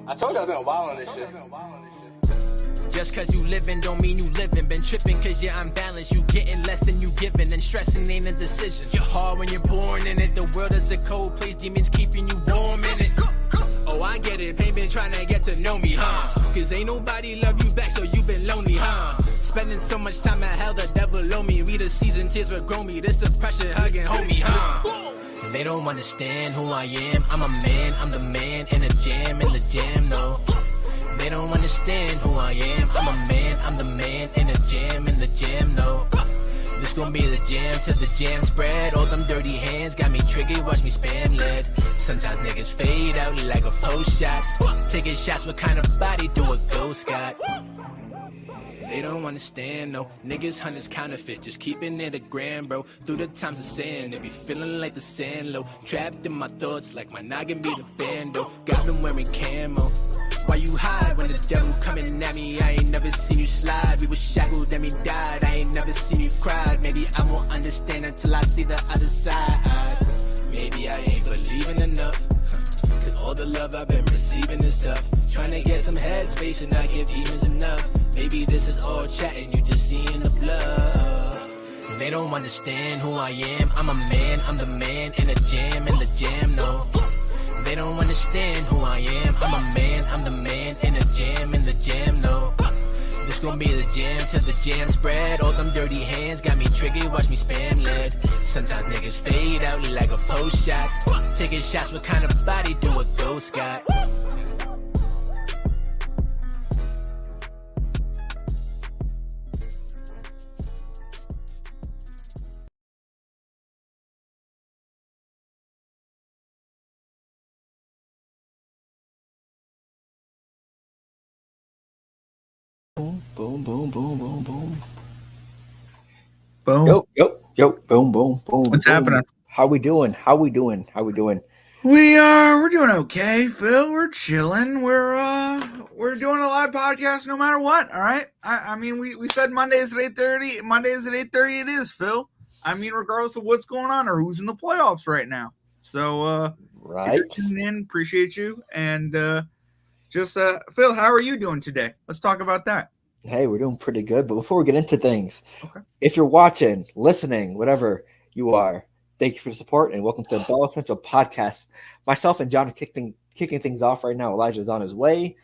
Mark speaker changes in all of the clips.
Speaker 1: I told you I was gonna wild on this shit.
Speaker 2: Just cause you living don't mean you living. Been tripping cause you're unbalanced. You getting less than you giving. And stressing ain't a decision. You're hard when you're born in it. The world is a cold place. Demons keeping you warm in it. Oh, I get it. Pain been trying to get to know me, huh? Cause ain't nobody love you back, so you been lonely, huh? Spending so much time at hell, the devil owe me. Read the season, tears will grow me. This depression hugging, homie, huh? They don't understand who I am. I'm a man, I'm the man in the jam, no. They don't understand who I am. I'm a man, I'm the man in the jam, no. This gon' be the jam till the jam spread. All them dirty hands got me triggered, watch me spam lead. Sometimes niggas fade out like a post shot. Taking shots, what kind of body do a ghost got? They don't understand, no. Niggas hunters counterfeit, just keeping it a gram, bro. Through the times of sin, they be feeling like the sand low. Trapped in my thoughts like my noggin be the bando. Got them wearing camo. Why you hide when the devil coming at me? I ain't never seen you slide. We was shackled, then we died. I ain't never seen you cry. Maybe I won't understand until I see the other side. Maybe I ain't believing enough. Cause all the love I've been receiving is tough. Trying to get some headspace and not give demons enough. Maybe this is all chatting, you just seeing the blood. They don't understand who I am. I'm a man, I'm the man in the jam, no. They don't understand who I am. I'm a man, I'm the man in the jam, no. This gon' be the jam till the jam spread. All them dirty hands got me triggered, watch me spam lead. Sometimes niggas fade out like a post shot. Taking shots, what kind of body do a ghost got?
Speaker 3: Boom, boom, boom, boom, boom, boom.
Speaker 4: Boom.
Speaker 3: Yo, boom, boom, boom.
Speaker 4: What's
Speaker 3: boom.
Speaker 4: happening?
Speaker 3: How we doing?
Speaker 4: We're doing okay, Phil. We're chilling. We're doing a live podcast no matter what. All right. I mean, we said Mondays at 8:30. Mondays at 8:30 it is, Phil. I mean, regardless of what's going on or who's in the playoffs right now. So
Speaker 3: right.
Speaker 4: Tuning in, appreciate you. And Phil, how are you doing today? Let's talk about that.
Speaker 3: Hey, we're doing pretty good. But before we get into things,
Speaker 4: okay.
Speaker 3: If you're watching, listening, whatever you are, thank you for the support and welcome to the Bell Central Podcast. Myself and John are kicking things off right now. Elijah's on his way.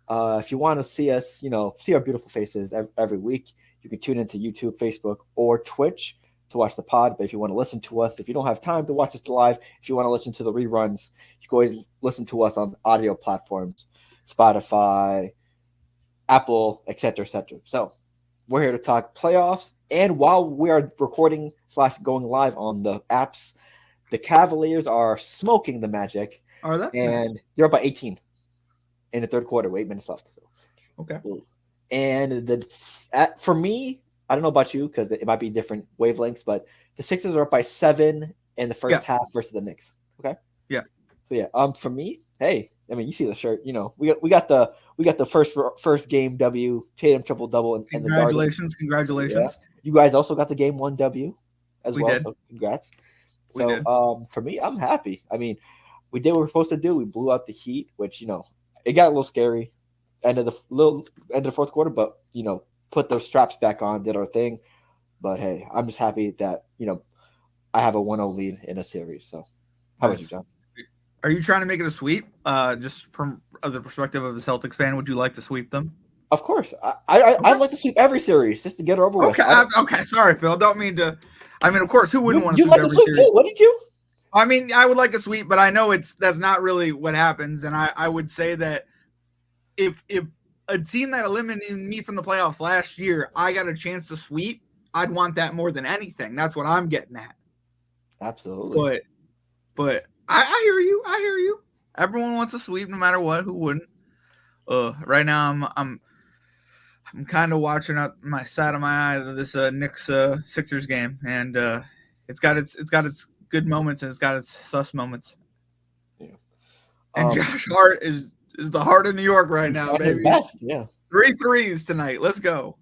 Speaker 3: If you want to see us, see our beautiful faces every week, you can tune into YouTube, Facebook, or Twitch to watch the pod. But if you want to listen to us, if you don't have time to watch us live, if you want to listen to the reruns, you can always listen to us on audio platforms, Spotify, Apple, etc., etc. So we're here to talk playoffs. And while we are recording / going live on the apps, the Cavaliers are smoking the Magic.
Speaker 4: Are they?
Speaker 3: And they're up by 18 in the third quarter with 8 minutes left. So.
Speaker 4: Okay.
Speaker 3: And for me, I don't know about you because it might be different wavelengths, but the Sixers are up by 7 in the first half versus the Knicks. Okay.
Speaker 4: Yeah.
Speaker 3: So for me, hey, I mean, you see the shirt. We got the first game W, Tatum triple double, and
Speaker 4: congratulations.
Speaker 3: Yeah. You guys also got the game 1 W as well.
Speaker 4: Did.
Speaker 3: So congrats. For me, I'm happy. I mean, we did what we were supposed to do. We blew out the Heat, which it got a little scary end of the fourth quarter, but put those straps back on, did our thing. But hey, I'm just happy that I have a 1-0 lead in a series. So how about you, John?
Speaker 4: Are you trying to make it a sweep? Just from the perspective of a Celtics fan, would you like to sweep them?
Speaker 3: Of course. I'd like to sweep every series just to get it over with.
Speaker 4: Okay. Sorry, Phil. Don't mean to. I mean, of course, who wouldn't want to
Speaker 3: sweep every series? Too? What did you?
Speaker 4: I mean, I would like a sweep, but I know that's not really what happens. And I would say that if a team that eliminated me from the playoffs last year, I got a chance to sweep, I'd want that more than anything. That's what I'm getting at.
Speaker 3: Absolutely.
Speaker 4: But I hear you. I hear you. Everyone wants a sweep, no matter what. Who wouldn't? Right now, I'm kind of watching out my side of my eye of this Knicks Sixers game, and it's got its good moments and it's got its sus moments.
Speaker 3: Yeah.
Speaker 4: And Josh Hart is the heart of New York right now, baby.
Speaker 3: Best, yeah.
Speaker 4: 3 threes tonight. Let's go.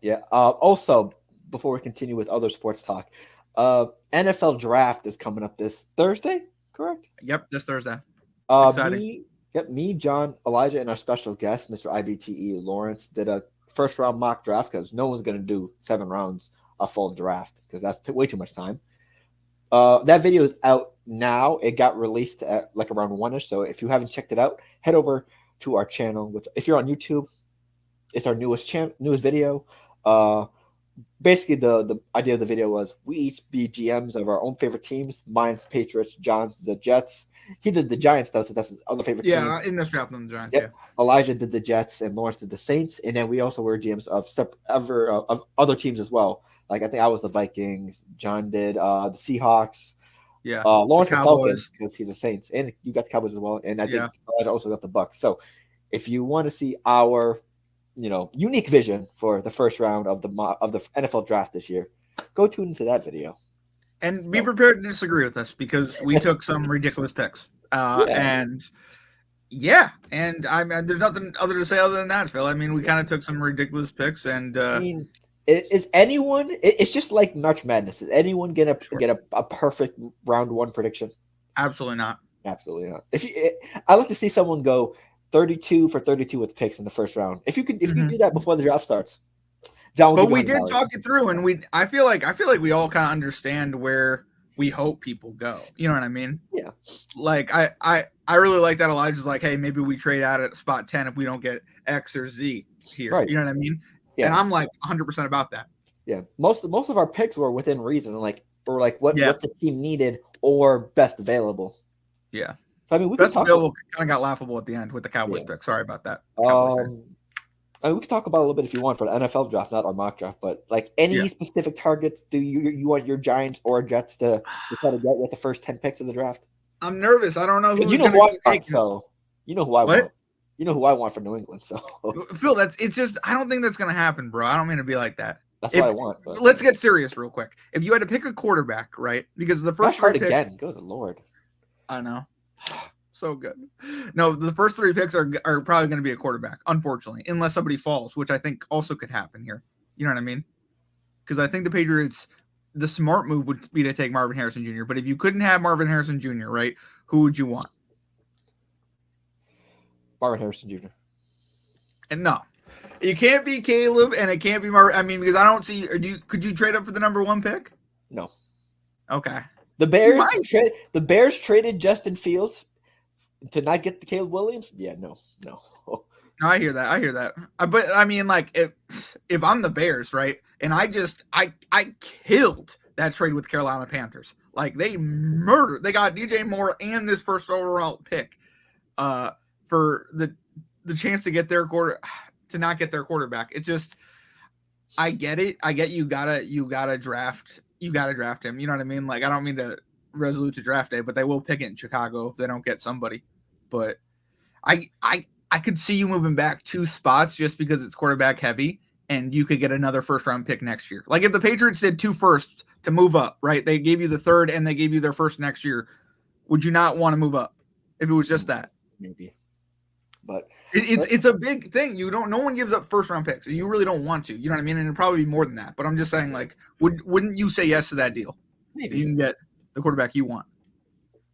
Speaker 3: Yeah. Also, before we continue with other sports talk, NFL draft is coming up this Thursday, correct?
Speaker 4: Yep, this Thursday.
Speaker 3: Me Yep, me, John, Elijah, and our special guest, Mr. IBTE Lawrence, did a first round mock draft because no one's going to do 7 rounds a full draft because that's way too much time. That video is out now. It got released at like around 1ish. So if you haven't checked it out, head over to our channel. Which, if you're on YouTube, it's our newest video. Basically, the idea of the video was we each be GMs of our own favorite teams. Mine's Patriots, John's the Jets. He did the Giants though, so that's his other favorite team.
Speaker 4: Yeah, in this draft, on the Giants.
Speaker 3: Yep.
Speaker 4: Yeah.
Speaker 3: Elijah did the Jets, and Lawrence did the Saints, and then we also were GMs of other teams as well. Like I think I was the Vikings. John did the Seahawks.
Speaker 4: Yeah.
Speaker 3: Lawrence the Falcons because he's the Saints, and you got the Cowboys as well. And I think Elijah also got the Bucks. So if you want to see our unique vision for the first round of the NFL draft this year, go tune into that video.
Speaker 4: And be prepared to disagree with us because we took some ridiculous picks. And I mean, there's nothing other to say other than that, Phil. I mean, we kind of took some ridiculous picks, and
Speaker 3: I mean, is anyone? It's just like March Madness. Is anyone gonna get a perfect round 1 prediction?
Speaker 4: Absolutely not.
Speaker 3: Absolutely not. I like to see someone go 32 for 32 with picks in the first round. If you could do that before the draft starts, John.
Speaker 4: But we did talk it through, and I feel like we all kind of understand where we hope people go. You know what I mean?
Speaker 3: Yeah.
Speaker 4: Like I really like that Elijah's like, hey, maybe we trade out at spot 10 if we don't get X or Z here.
Speaker 3: Right.
Speaker 4: You know what I mean?
Speaker 3: Yeah.
Speaker 4: And I'm like 100% about that.
Speaker 3: Yeah. Most of our picks were within reason, like for like what the team needed or best available.
Speaker 4: Yeah.
Speaker 3: So I mean, we
Speaker 4: best
Speaker 3: could talk
Speaker 4: available kind of got laughable at the end with the Cowboys pick. Sorry about that.
Speaker 3: I mean, we could talk about it a little bit if you want for the NFL draft, not our mock draft, but like any specific targets do you want your Giants or Jets to try to get with the first 10 picks of the draft?
Speaker 4: I'm nervous. I don't know who
Speaker 3: you know who I want, so you know who I want. You know who I want for New England, so
Speaker 4: Phil, it's just I don't think that's gonna happen, bro. I don't mean to be like that.
Speaker 3: That's what I want.
Speaker 4: But let's get serious real quick. If you had to pick a quarterback, right? Because the first
Speaker 3: three picks again. Good Lord.
Speaker 4: I know. So good. No, the first 3 picks are probably going to be a quarterback, unfortunately, unless somebody falls, which I think also could happen here. You know what I mean? Because I think the Patriots, the smart move would be to take Marvin Harrison Jr. But if you couldn't have Marvin Harrison Jr., right, who would you want?
Speaker 3: Marvin Harrison Jr.
Speaker 4: And no, it can't be Caleb, and it can't be Marvin. I mean, because I don't see. Could you trade up for the number 1 pick?
Speaker 3: No.
Speaker 4: Okay.
Speaker 3: The Bears traded Justin Fields to not get the Caleb Williams? Yeah, no.
Speaker 4: No, I hear that. But I mean, like, if I'm the Bears, right, and I killed that trade with Carolina Panthers. Like, they murdered. They got DJ Moore and this first overall pick for the chance to get to not get their quarterback. It's just, I get it. I get you gotta draft. You gotta draft him. You know what I mean? Like, I don't mean to resolute to draft day, but they will pick it in Chicago if they don't get somebody. But I could see you moving back 2 spots just because it's quarterback heavy, and you could get another first round pick next year. Like if the Patriots did 2 firsts to move up, right? They gave you the 3rd and they gave you their first next year. Would you not want to move up if it was just that?
Speaker 3: Maybe. But
Speaker 4: it's a big thing. No one gives up first round picks. You really don't want to. You know what I mean? And it'd probably be more than that. But I'm just saying, like, wouldn't you say yes to that deal?
Speaker 3: Maybe
Speaker 4: you can get the quarterback you want.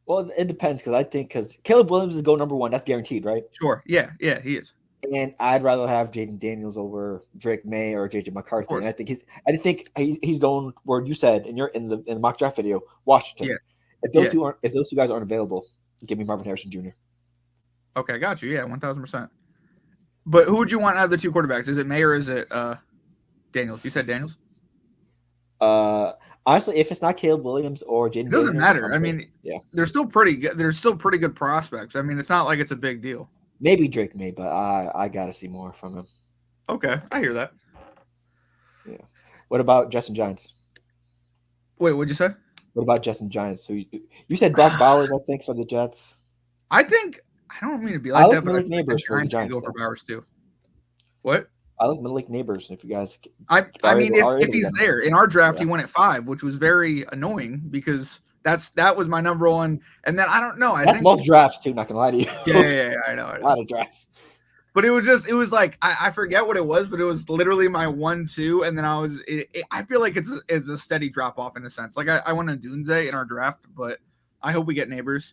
Speaker 3: Well, it depends because Caleb Williams is go number 1. That's guaranteed, right?
Speaker 4: Sure. Yeah, he is.
Speaker 3: And I'd rather have Jaden Daniels over Drake May or JJ McCarthy. And I think he's going where you said in the mock draft video, Washington. Yeah. If those two guys aren't available, give me Marvin Harrison Jr.
Speaker 4: Okay, got you. Yeah, 1,000%. But who would you want out of the 2 quarterbacks? Is it May or is it Daniels? You said Daniels.
Speaker 3: Honestly, if it's not Caleb Williams or Jaden,
Speaker 4: it doesn't matter. I mean, they're still pretty good. They're still pretty good prospects. I mean, it's not like it's a big deal.
Speaker 3: Maybe Drake May, but I gotta see more from him.
Speaker 4: Okay, I hear that.
Speaker 3: Yeah. What about Justin Giants?
Speaker 4: Wait, what'd you say?
Speaker 3: What about Justin Giants? So you said Brock Bowers, I think, for the Jets.
Speaker 4: I don't mean to be like that, but I think
Speaker 3: Neighbors for the Giants
Speaker 4: go for Bowers too. What?
Speaker 3: I like Malik Neighbors. If you guys,
Speaker 4: I mean, if he's there in our draft, he went at 5, which was very annoying because that was my number 1. And then I don't know. I think
Speaker 3: most drafts too. Not gonna lie to you.
Speaker 4: Yeah, I know.
Speaker 3: A lot of drafts.
Speaker 4: But it was like I forget what it was, but it was literally my 1-2, and then I feel like it's a steady drop off in a sense. Like I went on Dunze in our draft, but I hope we get Neighbors.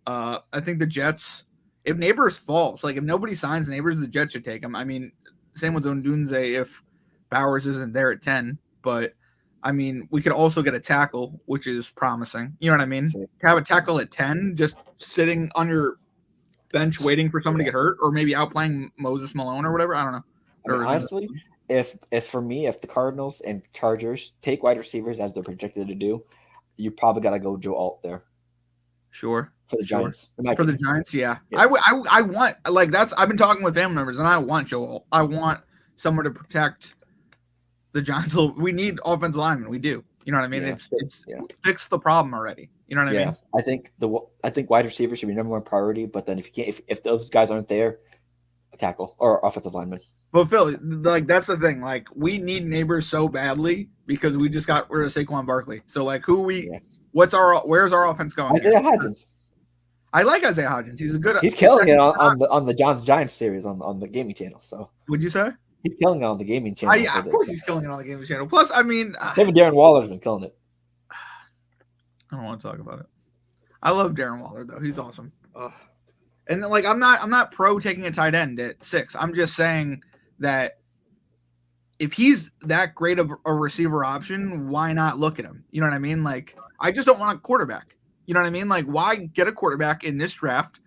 Speaker 4: I think the Jets. if Neighbors falls, like if nobody signs Neighbors, the Jets should take him. I mean, same with Odunze if Bowers isn't there at 10. But I mean, we could also get a tackle, which is promising. You know what I mean? To have a tackle at 10, just sitting on your bench waiting for someone to get hurt, or maybe outplaying Moses Malone or whatever. I don't know.
Speaker 3: I mean, honestly, if for me, if the Cardinals and Chargers take wide receivers as they're projected to do, you probably got to go Joe Alt there.
Speaker 4: Sure.
Speaker 3: For the Giants.
Speaker 4: For the Giants, yeah. I want, like, that's, I've been talking with family members, and I want Joe Alt. I want someone to protect the Giants. We need offensive linemen. We do. You know what I mean? It's fix the problem already. You know what I mean?
Speaker 3: I think wide receivers should be number one priority. But then if those guys aren't there, a tackle or offensive lineman.
Speaker 4: Well, Phil, like that's the thing. Like we need Neighbors so badly because we just got rid of Saquon Barkley. So like where's our offense going?
Speaker 3: Isaiah Hodgins.
Speaker 4: I like Isaiah Hodgins. He's
Speaker 3: killing it on the Giants series on the gaming channel. So
Speaker 4: what'd you say?
Speaker 3: He's killing it on the gaming channel.
Speaker 4: Yeah, of course he's killing it on the gaming channel. Plus, I mean,
Speaker 3: him and Darren Waller's been killing it.
Speaker 4: I don't want to talk about it. I love Darren Waller though. He's awesome. And like I'm not pro taking a tight end at 6. I'm just saying that if he's that great of a receiver option, why not look at him? You know what I mean? Like I just don't want a quarterback. You know what I mean? Like why get a quarterback in this draft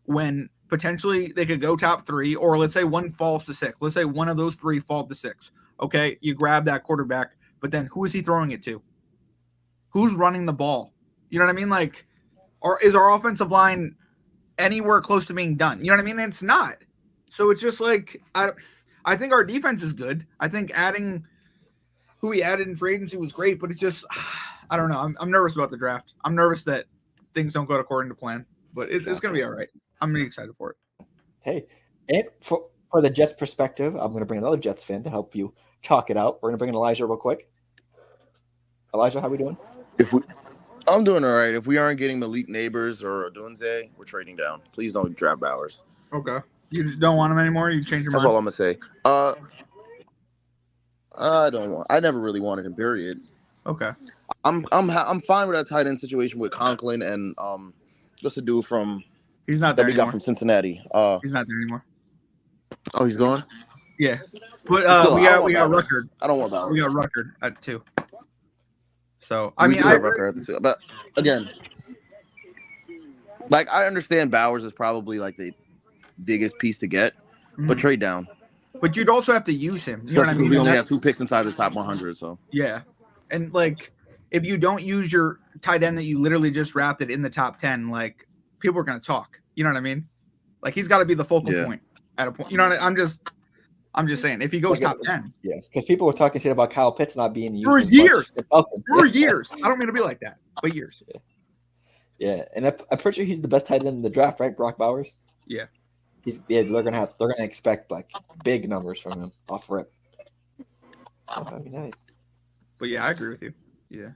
Speaker 4: when potentially they could go top 3, or let's say one falls to 6. Let's say one of those 3 fall to 6. Okay, you grab that quarterback, but then who is he throwing it to? Who's running the ball? You know what I mean? Like, or is our offensive line anywhere close to being done? You know what I mean? It's not. So it's just like I think our defense is good. I think adding who we added in free agency was great, but it's just I don't know. I'm nervous about the draft. I'm nervous that things don't go according to plan, but it's going to be all right. I'm really excited for it.
Speaker 3: Hey, and for the Jets perspective, I'm going to bring another Jets fan to help you talk it out. We're going to bring in Elijah real quick. Elijah, how we doing?
Speaker 5: I'm doing all right. If we aren't getting Malik Neighbors or Odunze, we're trading down. Please don't draft Bowers.
Speaker 4: Okay. You just don't want him anymore? You change your mind?
Speaker 5: That's all I'm gonna say. I never really wanted him. Period.
Speaker 4: Okay.
Speaker 5: I'm fine with that tight end situation with Conklin and what's the dude from?
Speaker 4: He's not there
Speaker 5: that we
Speaker 4: anymore.
Speaker 5: got from Cincinnati.
Speaker 4: He's not there anymore.
Speaker 5: Oh, he's gone.
Speaker 4: Yeah, but we got Ruckert.
Speaker 5: I don't want Bowers.
Speaker 4: We got Ruckert at 2. So
Speaker 5: I Ruckert at 2. But again, like I understand Bowers is probably like the biggest piece to get, but trade down.
Speaker 4: But you'd also have to use him. You know what I mean?
Speaker 5: We only have 2 picks inside the top 100, so
Speaker 4: yeah. And like, if you don't use your tight end that you literally just drafted in the top 10, like people are gonna talk. You know what I mean? Like he's got to be the focal point at a point. You know what I'm just saying. If he goes top 10,
Speaker 3: because people were talking shit about Kyle Pitts not being used
Speaker 4: for years.
Speaker 3: For
Speaker 4: years. I don't mean to be like that, but years.
Speaker 3: Yeah, and I'm pretty sure he's the best tight end in the draft, right? Brock Bowers.
Speaker 4: Yeah.
Speaker 3: They're gonna expect like big numbers from him off rip. That'd be nice.
Speaker 4: But yeah, I agree with you. Yeah.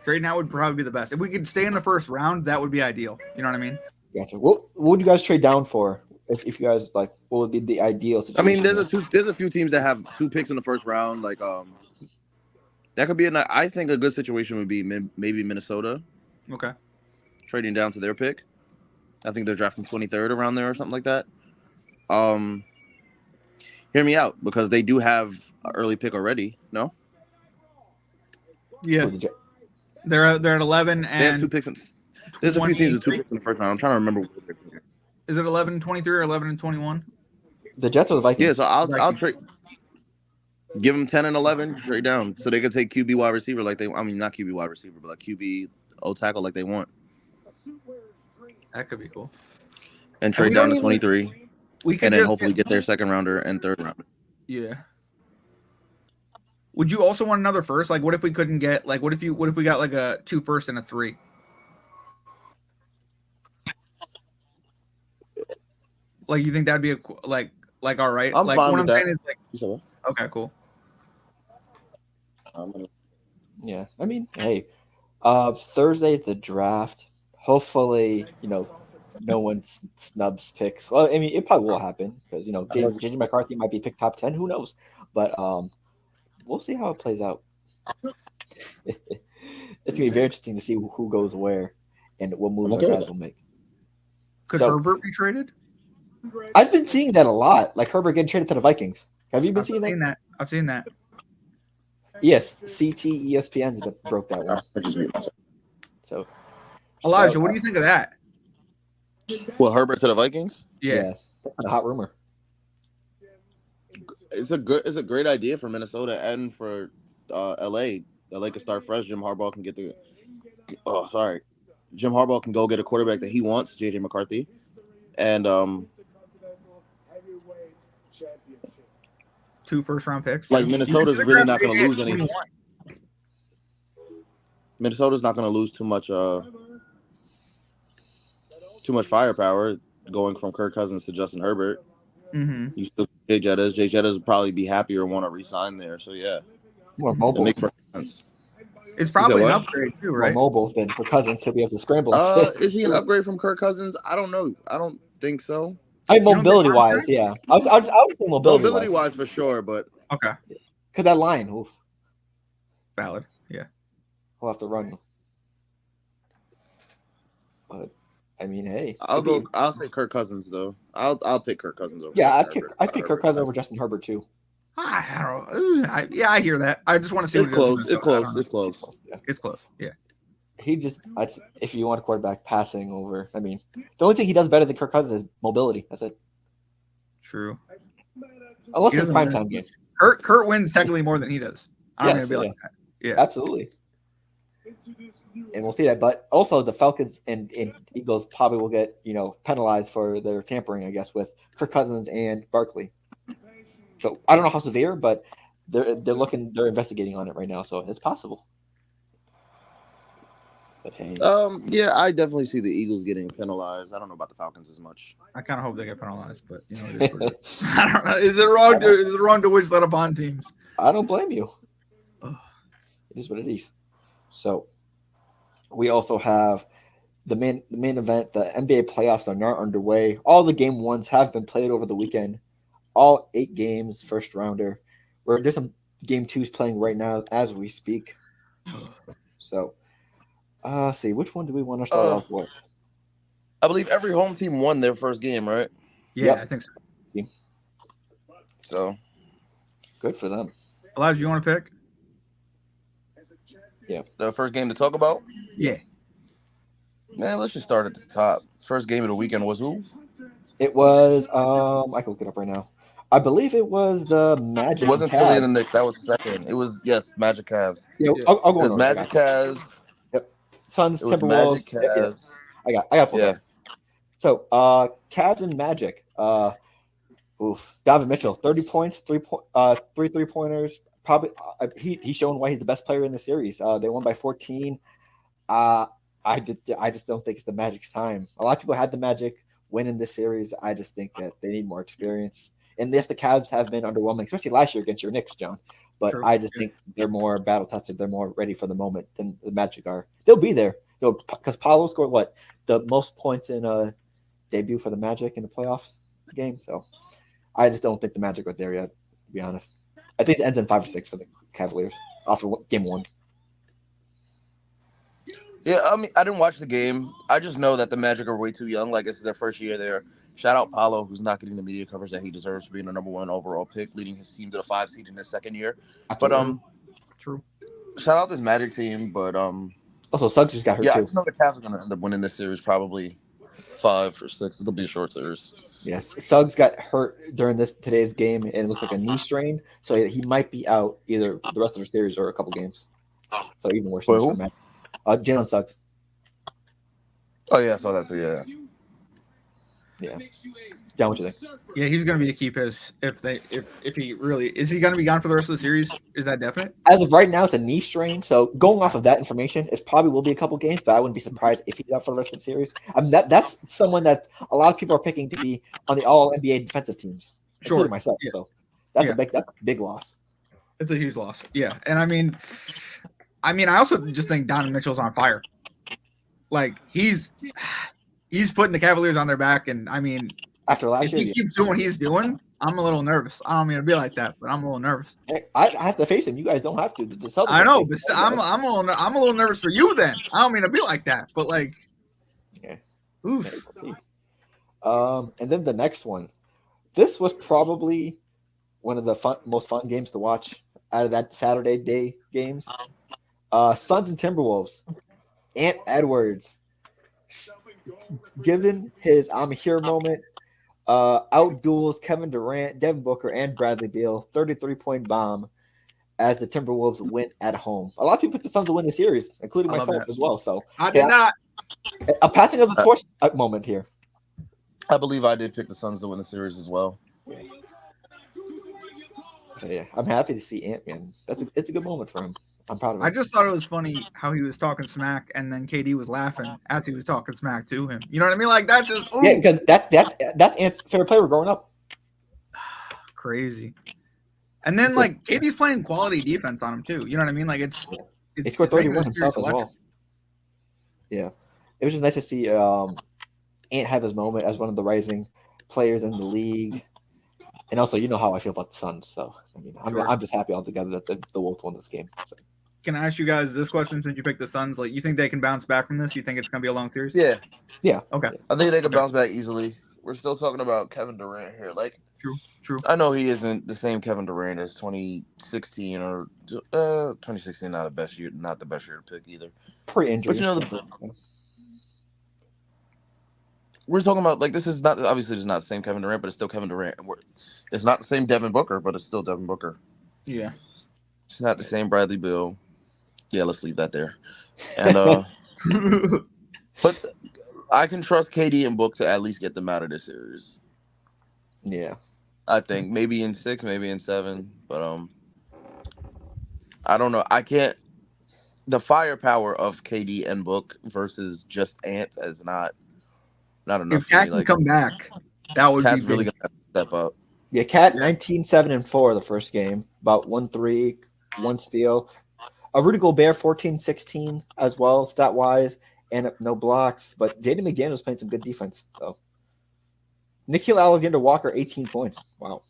Speaker 4: Trade now would probably be the best. If we could stay in the first round, that would be ideal. You know what I mean?
Speaker 3: Gotcha. What would you guys trade down for? If you guys like, what would be the ideal situation?
Speaker 5: I mean, there's a few teams that have 2 picks in the first round. Like that could be I think a good situation would be maybe Minnesota.
Speaker 4: Okay.
Speaker 5: Trading down to their pick. I think they're drafting 23rd around there or something like that. Hear me out because they do have an early pick already. No.
Speaker 4: Yeah. They're at 11 and
Speaker 5: they have 2 picks. There's a few teams with 2 picks in the first round. I'm trying to remember.
Speaker 4: Is it 11 and 23 or 11 and 21?
Speaker 3: The Jets or the Vikings?
Speaker 5: Yeah, so I'll trade. Give them 10 and 11, trade down, so they could take QB wide receiver like they. I mean, not QB wide receiver, but like QB O tackle like they want.
Speaker 4: That could be cool.
Speaker 5: And trade down to 23.
Speaker 4: We can
Speaker 5: and then hopefully get their second rounder and third rounder.
Speaker 4: Yeah. Would you also want another first? Like, what if we couldn't get what if we got like a 2 first and a 3? Like, you think that'd be like all right?
Speaker 5: I'm
Speaker 4: like
Speaker 5: fine
Speaker 4: what
Speaker 5: with
Speaker 4: I'm
Speaker 5: that.
Speaker 4: saying is like, okay, cool.
Speaker 3: Yeah, I mean, hey, Thursday's the draft. Hopefully, no one snubs picks. Well, I mean, it probably will happen because JJ McCarthy might be picked top 10. Who knows? But we'll see how it plays out. It's gonna be very interesting to see who goes where and what moves our guys will make.
Speaker 4: Could
Speaker 3: So-
Speaker 4: Herbert be traded?
Speaker 3: I've been seeing that a lot. Like Herbert getting traded to the Vikings. Have you been seeing that?
Speaker 4: I've seen that.
Speaker 3: Yes, CT ESPN broke that one.
Speaker 5: I just mute myself.
Speaker 3: So,
Speaker 4: Elijah, what do you think of that?
Speaker 5: Well, Herbert to the Vikings.
Speaker 3: Yeah, that's a hot rumor.
Speaker 5: It's a great idea for Minnesota and for LA. LA can start fresh. Jim Harbaugh can Jim Harbaugh can go get a quarterback that he wants, JJ McCarthy, and
Speaker 4: 2 first-round picks.
Speaker 5: like Minnesota's really not going to lose any.
Speaker 4: 21.
Speaker 5: Minnesota's not going to lose too much firepower going from Kirk Cousins to Justin Herbert.
Speaker 4: Mm-hmm.
Speaker 5: You still Jay Jettas. Jay Jettas would probably be happier and want to re-sign there. So yeah,
Speaker 3: More
Speaker 5: it
Speaker 3: mobile.
Speaker 5: makes sense.
Speaker 4: It's probably an
Speaker 5: what?
Speaker 4: upgrade too,
Speaker 3: More
Speaker 4: right?
Speaker 3: mobile than for Cousins to be able to scramble.
Speaker 5: Is he an upgrade from Kirk Cousins? I don't know. I don't think so.
Speaker 3: I mean,
Speaker 4: don't think
Speaker 3: mobility wise,
Speaker 4: Armstrong?
Speaker 3: yeah. I was saying mobility wise.
Speaker 5: Wise for sure, but
Speaker 4: Okay,
Speaker 3: Because that line, oof,
Speaker 4: valid. Yeah.
Speaker 3: we'll have to run. But I mean, hey,
Speaker 5: I'll say Kirk Cousins though. I'll pick Kirk Cousins over.
Speaker 3: yeah,
Speaker 5: Justin Herbert.
Speaker 3: I pick Kirk Cousins over Justin Herbert too.
Speaker 4: I don't know. I hear that. I just want to see.
Speaker 5: It's
Speaker 4: what he does in
Speaker 5: close. It's
Speaker 4: Minnesota. I
Speaker 5: close.
Speaker 4: don't know.
Speaker 5: It's close.
Speaker 3: Yeah.
Speaker 4: It's close. Yeah.
Speaker 3: He just, if you want a quarterback passing over, I mean, the only thing he does better than Kirk Cousins is mobility. That's it.
Speaker 4: True.
Speaker 3: Unless
Speaker 4: He
Speaker 3: it's
Speaker 4: doesn't
Speaker 3: prime
Speaker 4: win.
Speaker 3: time game.
Speaker 4: Kurt wins technically more than he does. I'm
Speaker 3: Yes,
Speaker 4: gonna be like that. Yeah.
Speaker 3: Absolutely. And we'll see that. But also the Falcons and Eagles probably will get, penalized for their tampering, I guess, with Kirk Cousins and Barkley. So I don't know how severe, but they're investigating on it right now, so it's possible. But hey.
Speaker 5: Yeah, I definitely see the Eagles getting penalized. I don't know about the Falcons as much.
Speaker 4: I kind of hope they get penalized, but it is what it is. I don't know. Is it wrong to wish that upon teams?
Speaker 3: I don't blame you.
Speaker 4: Ugh.
Speaker 3: It is what it is. So we also have the main event. The NBA playoffs are not underway. All the game ones have been played over the weekend. All 8 games, first rounder. There's some game 2s playing right now as we speak. So, see, which one do we want to start off with?
Speaker 5: I believe every home team won their first game, right?
Speaker 4: Yeah,
Speaker 3: Yep.
Speaker 4: I think so.
Speaker 5: So
Speaker 3: Good for them.
Speaker 4: Elijah, you want to pick?
Speaker 5: the first game to talk about.
Speaker 4: Yeah.
Speaker 5: Man, let's just start at the top. First game of the weekend was who?
Speaker 3: It was I can look it up right now. I believe it was the Magic.
Speaker 5: It wasn't
Speaker 3: and
Speaker 5: Philly
Speaker 3: Cavs.
Speaker 5: and the Knicks. That was second. It was Magic Cavs.
Speaker 3: Yeah, I'll go
Speaker 5: It was
Speaker 3: on.
Speaker 5: Magic Cavs.
Speaker 3: Suns,
Speaker 5: It was
Speaker 3: Timberwolves.
Speaker 5: Magic Cavs.
Speaker 3: I got pulled
Speaker 5: Yeah.
Speaker 3: up. So, Cavs and Magic. Donovan Mitchell, 30 points, 3 3-pointers. Probably he's showing why he's the best player in the series. They won by 14. I just don't think it's the Magic's time. A lot of people had the Magic win in this series. I just think that they need more experience. And yes, the Cavs have been underwhelming, especially last year against your Knicks, John. But
Speaker 4: True.
Speaker 3: I just think they're more battle tested. They're more ready for the moment than the Magic are. They'll be there. Because Paolo scored the most points in a debut for the Magic in the playoffs game. So I just don't think the Magic are there yet, to be honest. I think it ends in 5 or 6 for the Cavaliers off of game 1.
Speaker 5: Yeah, I mean, I didn't watch the game. I just know that the Magic are way too young. Like, it's their first year there. Shout out Paolo, who's not getting the media coverage that he deserves for being the number 1 overall pick, leading his team to the 5 seed in his second year. But
Speaker 4: True.
Speaker 5: shout out this Magic team. But
Speaker 3: Also, Suggs just got hurt
Speaker 5: yeah, I
Speaker 3: too.
Speaker 5: just know the Cavs are going to end up winning this series probably 5 or 6. It'll be a short series.
Speaker 3: Yes, Suggs got hurt during today's game, and it looked like a knee strain, so he might be out either the rest of the series or a couple games. So even worse.
Speaker 5: Wait, who?
Speaker 3: Jalen Suggs.
Speaker 5: Oh yeah, I saw that too. Yeah.
Speaker 3: Yeah. John, what you think?
Speaker 4: Yeah, he's going to be a key piece if he really is. He going to be gone for the rest of the series? Is that definite?
Speaker 3: As of right now, it's a knee strain. So going off of that information, it probably will be a couple games, but I wouldn't be surprised if he's out for the rest of the series. I mean, that's someone that a lot of people are picking to be on the All NBA defensive teams, including
Speaker 4: Sure.
Speaker 3: myself.
Speaker 4: Yeah.
Speaker 3: So that's
Speaker 4: Yeah.
Speaker 3: a big loss.
Speaker 4: It's a huge loss. Yeah, and I mean, I also just think Donovan Mitchell's on fire. Like he's putting the Cavaliers on their back, and I mean,
Speaker 3: After
Speaker 4: if
Speaker 3: last year,
Speaker 4: he keeps doing what he's doing, I'm a little nervous. I don't mean to be like that, but I'm a little nervous.
Speaker 3: I have to face him. You guys don't have to. The Celtics
Speaker 4: I know,
Speaker 3: don't
Speaker 4: but
Speaker 3: face him.
Speaker 4: I'm a little nervous for you. Then I don't mean to be like that, but like,
Speaker 3: Yeah.
Speaker 4: oof.
Speaker 3: Okay, we'll see. And then the next one. This was probably one of the most fun games to watch out of that Saturday day games. Suns and Timberwolves. Ant Edwards, given his I'm here moment, outduels Kevin Durant, Devin Booker, and Bradley Beal, 33-point bomb as the Timberwolves win at home. A lot of people picked the Suns to win the series, including myself as well. So
Speaker 4: I did not.
Speaker 3: A passing of the torch moment here.
Speaker 5: I believe I did pick the Suns to win the series as well.
Speaker 3: Yeah, I'm happy to see Ant-Man. It's a good moment for him. I'm proud of him.
Speaker 4: I just thought it was funny how he was talking smack and then KD was laughing as he was talking smack to him. You know what I mean? Like that's just
Speaker 3: yeah, because that's Ant's favorite player growing up.
Speaker 4: Crazy. And then like KD's playing quality defense on him too. You know what I mean? Like it's
Speaker 3: he scored 31 himself as well. Yeah, it was just nice to see Ant have his moment as one of the rising players in the league. And also, you know how I feel about the Suns, so I mean, I'm just happy altogether that the Wolves won this game. So.
Speaker 4: Can I ask you guys this question since you picked the Suns? Like, you think they can bounce back from this? You think it's going to be a long series?
Speaker 5: Yeah.
Speaker 4: Okay.
Speaker 5: I think they can bounce back easily. We're still talking about Kevin Durant here. Like,
Speaker 4: true.
Speaker 5: I know he isn't the same Kevin Durant as 2016 or 2016. Not the best year to pick either.
Speaker 3: Pre-injury,
Speaker 5: but you know, we're talking about like this is not obviously it's not the same Kevin Durant, but it's still Kevin Durant. It's not the same Devin Booker, but it's still Devin Booker.
Speaker 4: Yeah.
Speaker 5: It's not the same Bradley Beal. Yeah, let's leave that there. And but I can trust KD and Book to at least get them out of this series.
Speaker 3: Yeah.
Speaker 5: I think maybe in 6, maybe in 7, but I don't know. I can't. The firepower of KD and Book versus just Ant is not enough.
Speaker 4: If Cat can come back, that would
Speaker 5: Cat's
Speaker 4: be
Speaker 5: really gonna step up.
Speaker 3: Yeah, Cat 19, 7, and 4 the first game, about 1-3, 1 steal. Rudy Gobert 14, 16 as well, stat wise, and no blocks. But Jaden McDaniels was playing some good defense. So Nickeil Alexander-Walker 18 points. Wow.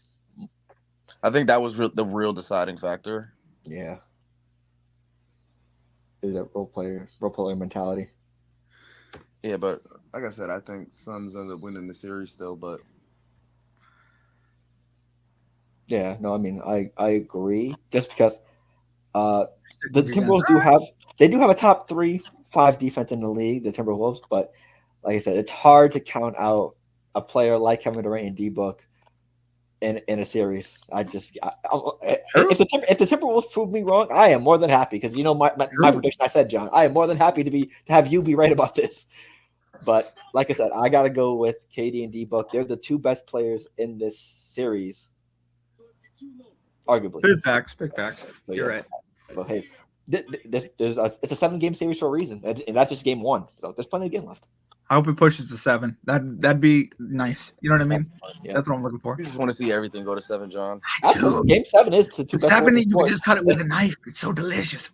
Speaker 5: I think that was the real deciding factor.
Speaker 3: Yeah. It was that role player mentality.
Speaker 5: Yeah, but like I said, I think Suns end up winning the series still, but
Speaker 3: yeah, no, I mean I agree. Just because the Timberwolves do have a top 3-5 defense in the league, the Timberwolves, but like I said, it's hard to count out a player like Kevin Durant and D-Book in a series. If the Timberwolves prove me wrong, I am more than happy because you know my prediction. I said, John, I am more than happy to have you be right about this. But like I said, I got to go with KD and D-Book. They're the two best players in this series, arguably.
Speaker 4: Big facts. So, you're right.
Speaker 3: But hey, it's a 7-game series for a reason, and that's just game 1. So there's plenty of game left.
Speaker 4: I hope it pushes to 7. That'd be nice. You know what I mean?
Speaker 3: Yeah.
Speaker 4: That's what I'm looking for.
Speaker 5: You just want to see everything go to 7, John.
Speaker 3: Game 7 is the two best.
Speaker 4: 7, you just cut it with a knife. It's so delicious.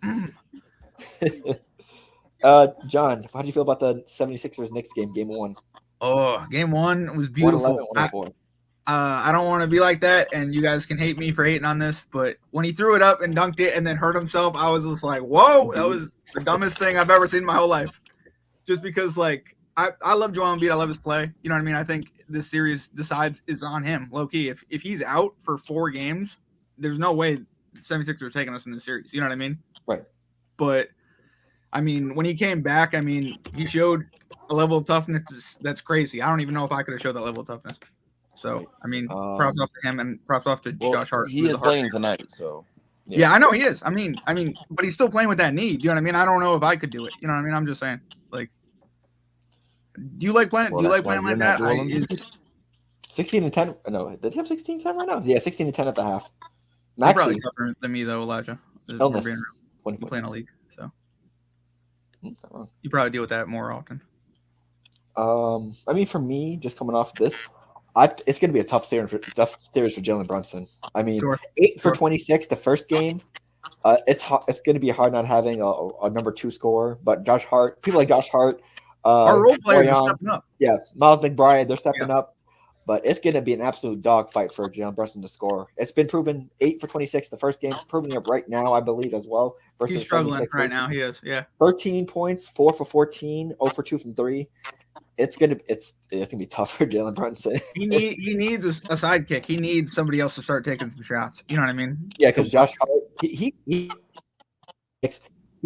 Speaker 3: John, how do you feel about the 76ers Knicks game 1?
Speaker 4: Oh, game 1 was beautiful. I don't want to be like that, and you guys can hate me for hating on this, but when he threw it up and dunked it and then hurt himself, I was just like, whoa, that was the dumbest thing I've ever seen in my whole life. Just because, like, I love Joel Embiid. I love his play. You know what I mean? I think this series is on him, low-key. If he's out for 4 games, there's no way 76ers are taking us in this series. You know what I mean?
Speaker 3: Right.
Speaker 4: But, I mean, when he came back, I mean, he showed a level of toughness that's crazy. I don't even know if I could have showed that level of toughness. So, I mean, props off to him and props off to Josh Hart.
Speaker 5: He is playing tonight, so.
Speaker 4: Yeah, I know he is. I mean, but he's still playing with that knee. Do you know what I mean? I don't know if I could do it. You know what I mean? I'm just saying. Like, do you like playing?
Speaker 5: Well,
Speaker 4: do you like playing like that?
Speaker 3: 16 and 10. No, did he have 16 and 10 right now? Yeah, 16 and 10 at the half.
Speaker 4: You're probably tougher than me though, Elijah.
Speaker 3: Illness.
Speaker 4: You play in a league, so you probably deal with that more often.
Speaker 3: I mean, for me, just coming off this, it's going to be a tough series for Jalen Brunson. I mean, 8 for 26 the first game. It's going to be hard not having a number 2 scorer, but Josh Hart, people like Josh Hart,
Speaker 4: our role players are stepping up.
Speaker 3: Yeah, Miles McBride, they're stepping up, but it's going to be an absolute dogfight for Jalen Brunson to score. It's been proven 8 for 26 the first game. It's proving it right now, I believe, as well.
Speaker 4: He's struggling right now. He is, yeah.
Speaker 3: 13 points, 4 for 14, 0 for 2 from 3. it's gonna be tough for Jalen Brunson.
Speaker 4: He needs a sidekick. He needs somebody else to start taking some shots. You know what I mean?
Speaker 3: Yeah, because Josh Hart, he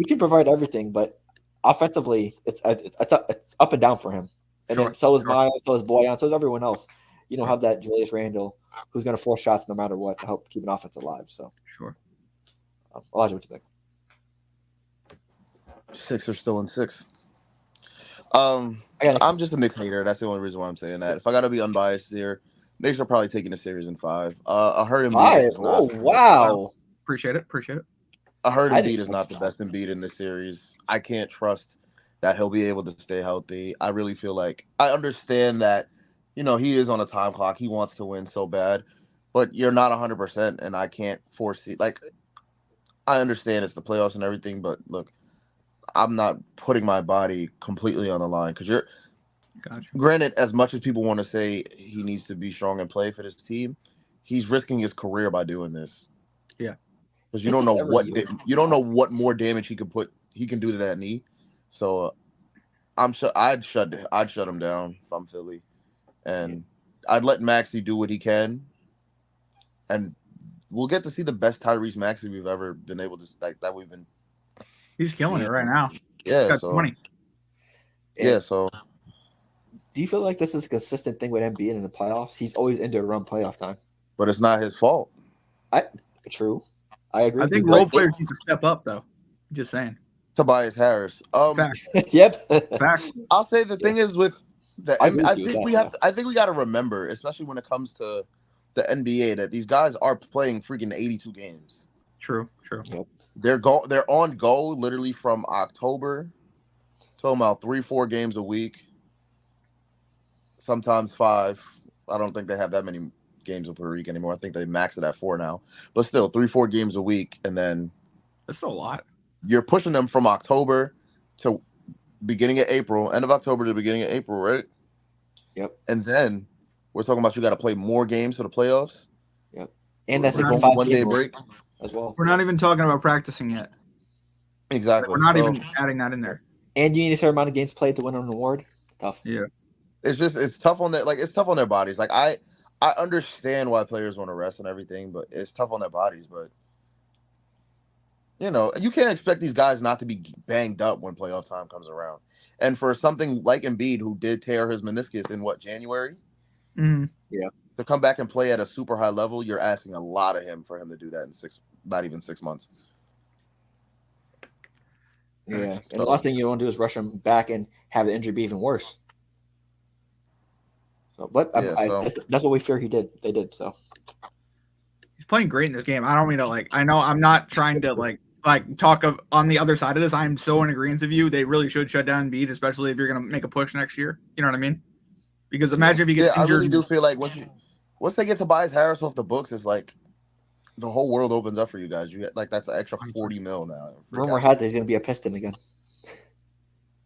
Speaker 3: can provide everything, but offensively, it's up and down for him. And then so is Miles, so is Boyan, so is everyone else. You don't have that Julius Randle who's going to force shots no matter what to help keep an offense alive. So
Speaker 4: sure.
Speaker 3: Elijah, what you think?
Speaker 5: Sixers still in 6. I'm just a Knicks hater. That's the only reason why I'm saying that. If I got to be unbiased here, Knicks are probably taking the series in 5. A hurt Embiid is not.
Speaker 3: Oh, wow.
Speaker 4: Appreciate it.
Speaker 5: A hurt Embiid is not the best Embiid in this series. I can't trust that he'll be able to stay healthy. I really feel like I understand that, he is on a time clock. He wants to win so bad, but you're not 100%, and I can't foresee. Like, I understand it's the playoffs and everything, but look, I'm not putting my body completely on the line because granted, as much as people want to say he needs to be strong and play for this team, he's risking his career by doing this.
Speaker 4: Yeah.
Speaker 5: Because you don't know what more damage he can do to that knee. So I'd shut him down if I'm Philly. And I'd let Maxey do what he can. And we'll get to see the best Tyrese Maxey we've ever been able to that we've been.
Speaker 4: He's killing it right now.
Speaker 5: Yeah,
Speaker 4: he's got 20.
Speaker 5: Yeah, so.
Speaker 3: Do you feel like this is a consistent thing with Embiid in the playoffs? He's always into a run playoff time.
Speaker 5: But it's not his fault.
Speaker 3: True. I agree.
Speaker 4: I think role players need to step up, though. Just saying.
Speaker 5: Tobias Harris.
Speaker 4: Facts.
Speaker 3: Yep.
Speaker 4: Facts.
Speaker 5: I'll say the thing is with the I think we got to remember, especially when it comes to the NBA, that these guys are playing freaking 82 games.
Speaker 4: True.
Speaker 3: Yep.
Speaker 5: They're on go literally from October to about 3-4 games a week. Sometimes 5. I don't think they have that many games per week anymore. I think they max it at 4 now. But still, 3-4 games a week, and then
Speaker 4: that's still a lot.
Speaker 5: You're pushing them from October to beginning of April, end of October to beginning of April, right?
Speaker 3: Yep.
Speaker 5: And then we're talking about you got to play more games for the playoffs.
Speaker 3: Yep. And that's
Speaker 5: only 1-day break
Speaker 3: as well.
Speaker 4: We're not even talking about practicing yet.
Speaker 5: Exactly.
Speaker 4: We're not even adding that in there.
Speaker 3: And you need a certain amount of games played to win an award. It's tough.
Speaker 4: Yeah.
Speaker 5: It's tough on that. Like, it's tough on their bodies. Like, I understand why players want to rest and everything, but it's tough on their bodies. But you can't expect these guys not to be banged up when playoff time comes around. And for something like Embiid, who did tear his meniscus in January?
Speaker 4: Mm-hmm.
Speaker 3: Yeah.
Speaker 5: To come back and play at a super high level, you're asking a lot of him for him to do that in not even 6 months.
Speaker 3: Yeah. And the last thing you want to do is rush him back and have the injury be even worse. So, but that's what we fear he did. They did, so.
Speaker 4: He's playing great in this game. I don't mean to I know I'm not trying to talk on the other side of this. I'm so in agreement with you. They really should shut down Embiid, especially if you're going to make a push next year. You know what I mean? Because imagine if he gets injured.
Speaker 5: I really do feel like once they get Tobias Harris off the books, it's like the whole world opens up for you guys. You get that's an extra $40 million now.
Speaker 3: Rumor has it he's going to be a Piston again.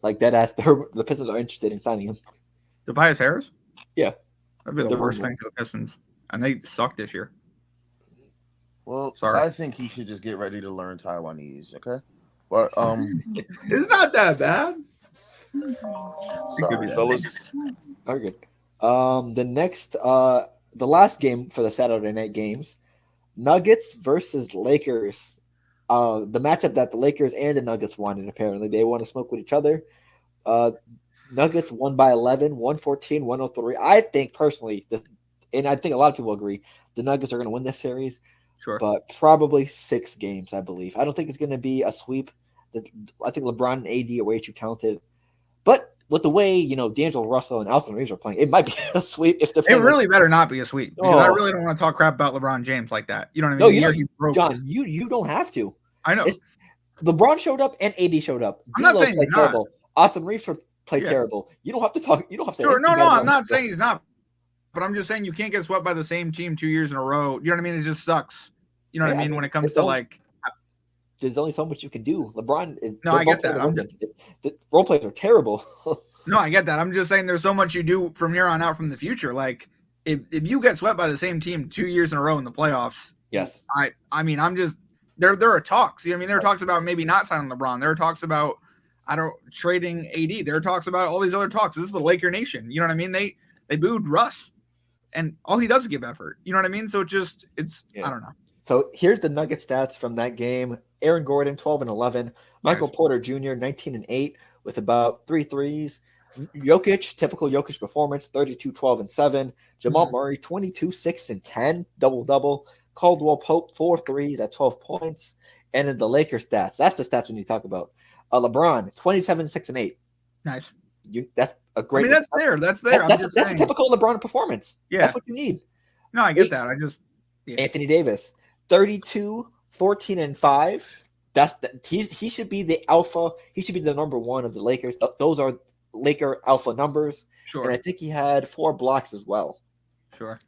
Speaker 3: Like that ass, the Pistons are interested in signing him.
Speaker 4: Tobias Harris?
Speaker 3: Yeah.
Speaker 4: That'd be the worst thing for the Pistons. And they suck this year.
Speaker 5: Well,
Speaker 4: sorry.
Speaker 5: I think he should just get ready to learn Taiwanese, okay? But
Speaker 4: it's not that bad.
Speaker 5: Sorry, fellas.
Speaker 3: Very good. The last game for the Saturday night games, Nuggets versus Lakers. The matchup that the Lakers and the Nuggets wanted, apparently. They want to smoke with each other. Nuggets won by 11, 114-103. I think personally, and I think a lot of people agree, the Nuggets are going to win this series.
Speaker 4: Sure.
Speaker 3: But probably 6 games, I believe. I don't think it's going to be a sweep. I think LeBron and AD are way too talented. But with the way, D'Angelo Russell and Alton Reeves are playing, it might be a sweep. If they're
Speaker 4: really better not be a sweep. Because I really don't want to talk crap about LeBron James like that. You know what I mean?
Speaker 3: No, John, you don't have to.
Speaker 4: I know.
Speaker 3: LeBron showed up and AD showed up.
Speaker 4: I'm not saying he's not.
Speaker 3: Alton Reeves played terrible. You don't have to talk. You don't have to.
Speaker 4: Sure, no, I'm not saying he's not. But I'm just saying you can't get swept by the same team 2 years in a row. You know what I mean? It just sucks. You know what I mean? When it comes to
Speaker 3: there's only so much you can do. LeBron.
Speaker 4: No, I get that.
Speaker 3: The role players are terrible.
Speaker 4: No, I get that. I'm just saying there's so much you do from here on out from the future. Like if you get swept by the same team 2 years in a row in the playoffs.
Speaker 3: Yes.
Speaker 4: I mean, I'm just there are talks. You know what I mean? There are talks about maybe not signing LeBron. There are talks about trading AD. There are talks about all these other talks. This is the Laker nation. You know what I mean? They booed Russ, and all he does is give effort. You know what I mean? So I don't know.
Speaker 3: So here's the Nugget stats from that game. Aaron Gordon, 12 and 11. Michael
Speaker 4: Nice.
Speaker 3: Porter Jr., 19 and 8 with about 3 threes. Jokic, typical Jokic performance, 32, 12 and 7. Jamal Murray, 22, 6 and 10, double-double. Caldwell Pope, 4 threes at 12 points. And in the Lakers stats, that's the stats we need to talk about. LeBron, 27, 6 and 8.
Speaker 4: Nice.
Speaker 3: That's a great.
Speaker 4: I mean, that's there. That's there.
Speaker 3: That's a typical LeBron performance.
Speaker 4: Yeah.
Speaker 3: That's what you need.
Speaker 4: No, I get that.
Speaker 3: Anthony Davis, 32, 14 and 5. He should be the alpha. He should be the number one of the Lakers. Those are Laker alpha numbers.
Speaker 4: Sure.
Speaker 3: And I think he had 4 blocks as well.
Speaker 4: Sure.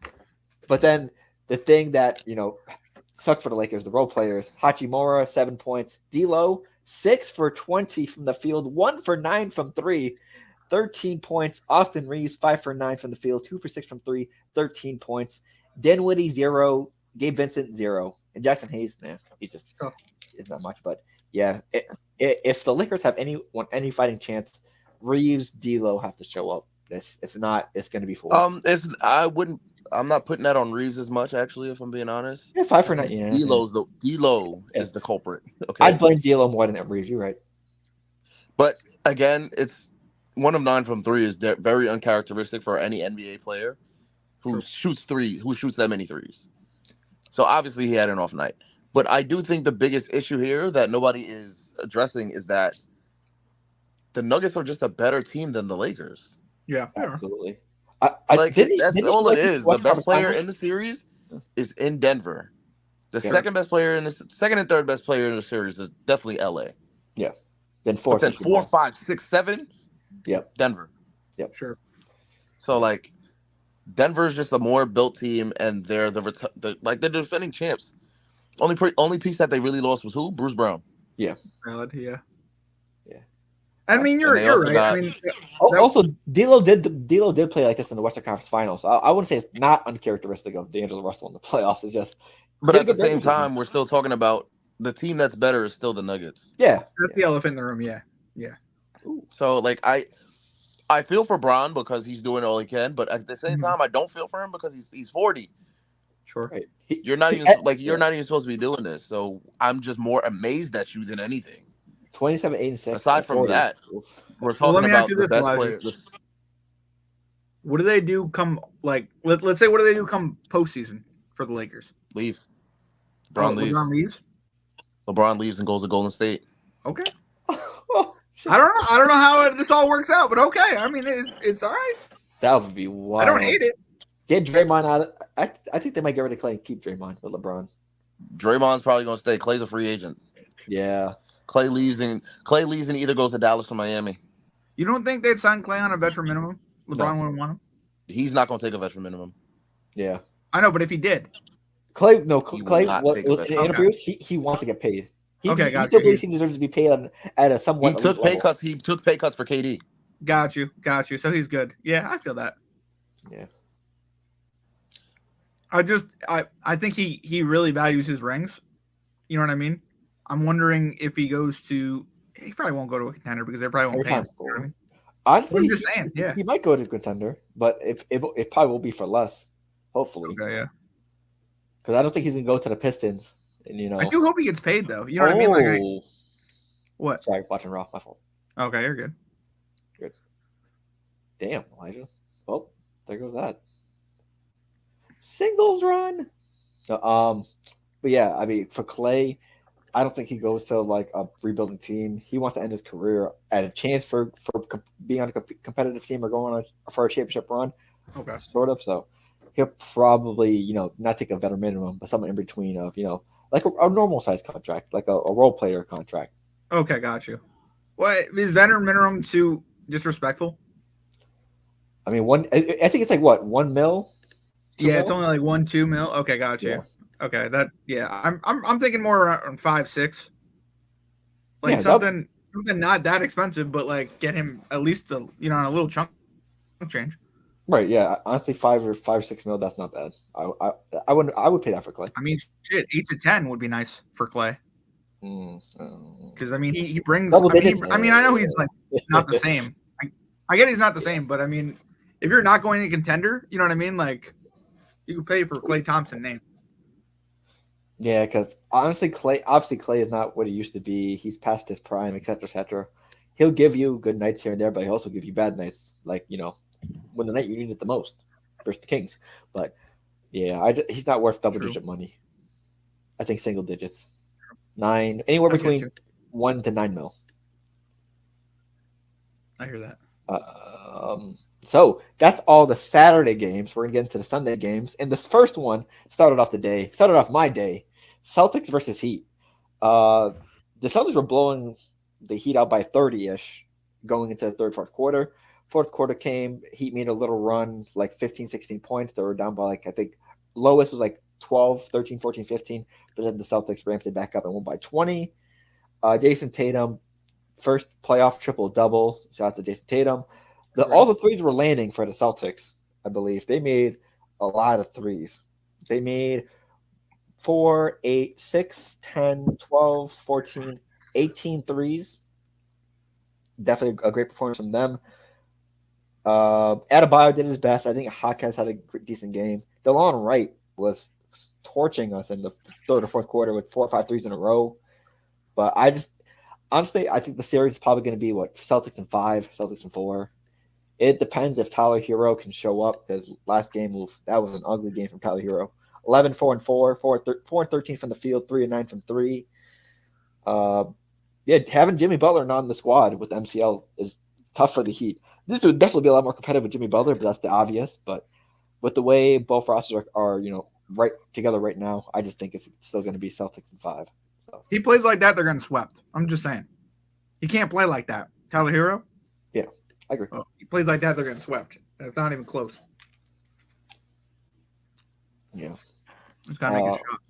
Speaker 3: But then the thing that, sucks for the Lakers, the role players, Hachimura, 7 points. D'Lo, 6 for 20 from the field, 1 for 9 from 3, 13 points. Austin Reeves, 5 for 9 from the field, 2 for 6 from 3, 13 points. Dinwiddie, 0. Gabe Vincent, 0. And Jackson Hayes, he's just is not much. But yeah, if the Lakers have any fighting chance, Reeves, D'Lo have to show up. If not, it's going to be 4.
Speaker 5: I'm not putting that on Reeves as much, actually, if I'm being honest.
Speaker 3: Yeah, 5 for 9. Yeah,
Speaker 5: D'Lo is the culprit. Okay,
Speaker 3: I'd blame D'Lo more than Reeves. You're right.
Speaker 5: But again, it's 1 of 9 from 3 is very uncharacteristic for any NBA player who shoots that many threes. So obviously he had an off night. But I do think the biggest issue here that nobody is addressing is that the Nuggets are just a better team than the Lakers.
Speaker 4: Yeah,
Speaker 3: absolutely.
Speaker 5: That's all it is. The best player in the series is in Denver. The second and third best player in the series is definitely LA.
Speaker 3: Yeah. Then 4,
Speaker 5: 5, 6, 7.
Speaker 3: Yep.
Speaker 5: Denver.
Speaker 3: Yep.
Speaker 4: Sure.
Speaker 5: So Denver is just a more built team, and they're the defending champs. Only piece that they really lost was who? Bruce Brown.
Speaker 3: Yeah.
Speaker 4: Valid. Yeah.
Speaker 3: Yeah.
Speaker 4: I mean, you're right.
Speaker 3: Also, D'Lo did play like this in the Western Conference Finals. I wouldn't say it's not uncharacteristic of D'Angelo Russell in the playoffs. It's just,
Speaker 5: but at the same time, we're still talking about the team that's better is still the Nuggets.
Speaker 3: Yeah,
Speaker 4: that's the elephant in the room. Yeah.
Speaker 5: Ooh. So I feel for Bron because he's doing all he can, but at the same time, I don't feel for him because he's 40.
Speaker 4: Sure.
Speaker 3: Right.
Speaker 5: You're not even supposed to be doing this. So I'm just more amazed at you than anything.
Speaker 3: 27, 8, and 6.
Speaker 5: Aside from
Speaker 3: 40.
Speaker 5: that, we're talking about the best player.
Speaker 4: What do they do come let's say what do they do come postseason for the Lakers?
Speaker 5: Leave. LeBron leaves. LeBron leaves and goes to Golden State.
Speaker 4: Okay. I don't know how this all works out, but okay. I mean, it's all right.
Speaker 3: That would be wild.
Speaker 4: I don't hate it.
Speaker 3: Get Draymond out. I think they might get rid of Clay and keep Draymond with LeBron.
Speaker 5: Draymond's probably going to stay. Clay's a free agent.
Speaker 3: Yeah.
Speaker 5: Clay leaves and either goes to Dallas or Miami.
Speaker 4: You don't think they'd sign Clay on a veteran minimum? LeBron wouldn't want him.
Speaker 5: He's not going to take a veteran minimum.
Speaker 3: Yeah.
Speaker 4: I know, but if he did,
Speaker 3: Clay was in interviews. He wants to get paid. He still believes he deserves to be paid at a somewhat.
Speaker 5: He took pay cuts. He took pay cuts for KD.
Speaker 4: Got you. So he's good. Yeah, I feel that.
Speaker 3: Yeah.
Speaker 4: I think he really values his rings. You know what I mean? I'm wondering if he goes to. He probably won't go to a contender because they probably won't pay him. You know what I mean?
Speaker 3: Honestly,
Speaker 4: I'm just saying,
Speaker 3: he might go to a contender, but it probably will be for less. Hopefully.
Speaker 4: Okay, yeah.
Speaker 3: Because I don't think he's gonna go to the Pistons. And
Speaker 4: I do hope he gets paid though. You know what I mean? What?
Speaker 3: Sorry, watching Raw. My fault.
Speaker 4: Okay, you're good.
Speaker 3: Good. Damn, Elijah. Well, there goes that. Singles run. But yeah, I mean, for Clay, I don't think he goes to a rebuilding team. He wants to end his career at a chance for being on a competitive team or going on for a championship run.
Speaker 4: Okay.
Speaker 3: Sort of. So he'll probably, not take a veteran minimum, but somewhere in between of, like a normal size contract, like a role player contract.
Speaker 4: Okay, got you. What is veteran minimum too disrespectful?
Speaker 3: I mean, I think it's what, $1 million?
Speaker 4: Yeah, it's only like 1-2 mil. Okay, got you. Yeah. Okay, I'm thinking more around 5-6. Something not that expensive, but get him at least on a little chunk change.
Speaker 3: Right. Yeah. Honestly, 5 or 6 mil. That's not bad. I would pay that for Clay.
Speaker 4: I mean, shit, 8 to 10 would be nice for Clay. Because I mean, he brings.
Speaker 3: Double
Speaker 4: I mean,
Speaker 3: digits.
Speaker 4: I know he's like not the same. I get he's not the same, but I mean, if you're not going to contender, you know what I mean? Like, you can pay for Klay Thompson name.
Speaker 3: Yeah, because honestly, Clay is not what he used to be. He's past his prime, etc., etc. He'll give you good nights here and there, but he'll also give you bad nights, like when the night you need it the most versus the Kings. But yeah, he's not worth double-digit money. I think single digits, anywhere between 1 to 9 mil.
Speaker 4: I hear that.
Speaker 3: So that's all the Saturday games. We're gonna get into the Sunday games, and this first one started off my day. Celtics versus Heat. The Celtics were blowing the Heat out by 30-ish going into the third, fourth quarter. Fourth quarter came, Heat made a little run, like 15, 16 points. They were down by I think lowest was like 12, 13, 14, 15. But then the Celtics ramped it back up and won by 20. Jason Tatum, first playoff triple-double. Shout out to Jason Tatum. All the threes were landing for the Celtics, I believe. They made a lot of threes. They made 4, 8, 6, 10, 12, 14, 18 threes. Definitely a great performance from them. Adebayo did his best. I think Hawkins had a decent game. DeLon Wright was torching us in the third or fourth quarter with 4 or 5 threes in a row. But honestly, I think the series is probably going to be Celtics in 5, Celtics in 4. It depends if Tyler Hero can show up, because last game that was an ugly game from Tyler Hero. 11, 4 and 4, 4 and 13 from the field, 3 and 9 from 3. Having Jimmy Butler not in the squad with MCL is tough for the Heat. This would definitely be a lot more competitive with Jimmy Butler, but that's the obvious. But with the way both rosters are right together right now, I just think it's still going to be Celtics in 5. So.
Speaker 4: He plays like that, they're getting swept. I'm just saying. He can't play like that. Tyler Hero?
Speaker 3: Yeah, I agree.
Speaker 4: Oh, he plays like that, they're getting swept. It's not even close.
Speaker 3: Yeah.
Speaker 4: It's got to make a shot.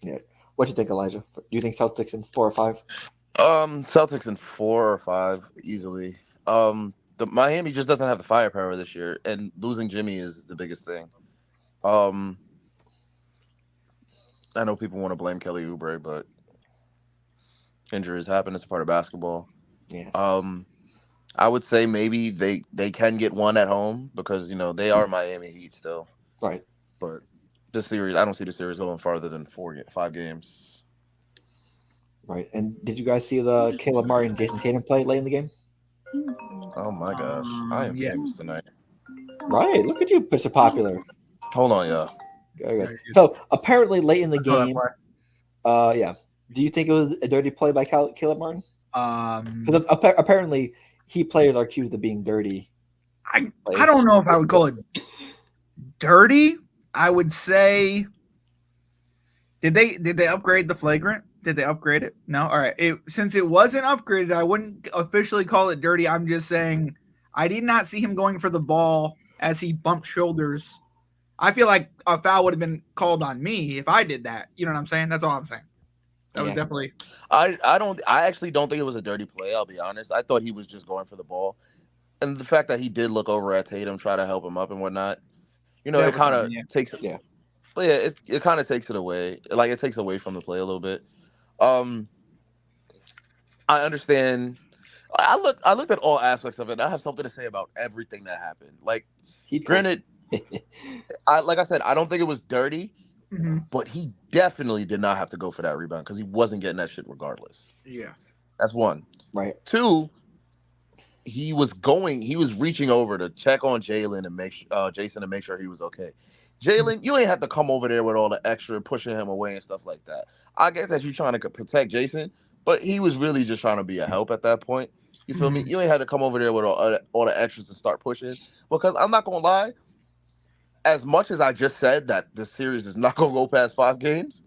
Speaker 3: Yeah. What do you think, Elijah? Do you think Celtics in 4 or 5?
Speaker 5: Celtics in 4 or 5 easily. The Miami just doesn't have the firepower this year, and losing Jimmy is the biggest thing. I know people want to blame Kelly Oubre, but injuries happen. It's a part of basketball.
Speaker 3: Yeah.
Speaker 5: I would say maybe they can get one at home because they are Miami Heat still.
Speaker 3: Right.
Speaker 5: But this series, I don't see the series going farther than 5 games.
Speaker 3: Right. And did you guys see the Caleb Murray and Jason Tatum play late in the game?
Speaker 5: Oh my gosh, I am famous tonight.
Speaker 3: Right. Look at you, Mr. Popular.
Speaker 5: Hold on, yeah.
Speaker 3: Okay. So apparently late in the game, yeah. Do you think it was a dirty play by Caleb Martin? Because apparently Heat players are accused of being dirty.
Speaker 4: I don't know if I would call it dirty. I would say, did they upgrade the flagrant? Did they upgrade it? No? All right. Since it wasn't upgraded, I wouldn't officially call it dirty. I'm just saying I did not see him going for the ball as he bumped shoulders. I feel like a foul would have been called on me if I did that. You know what I'm saying? That's all I'm saying. That was definitely.
Speaker 5: I actually don't think it was a dirty play. I'll be honest. I thought he was just going for the ball, and the fact that he did look over at Tatum, try to help him up and whatnot. It kind of takes it. Yeah, it kind of takes it away. Like it takes away from the play a little bit. I understand. I looked at all aspects of it. I have something to say about everything that happened. Like, granted, like I said, I don't think it was dirty.
Speaker 4: Mm-hmm.
Speaker 5: But he definitely did not have to go for that rebound because he wasn't getting that shit regardless.
Speaker 4: Yeah.
Speaker 5: That's one.
Speaker 3: Right.
Speaker 5: 2, he was reaching over to check on Jalen and Jason to make sure he was okay. Jalen, you ain't have to come over there with all the extra pushing him away and stuff like that. I get that you're trying to protect Jason, but he was really just trying to be a help at that point. You feel me? You ain't had to come over there with all the extras to start pushing. Because I'm not going to lie, as much as I just said that this series is not going to go past 5 games,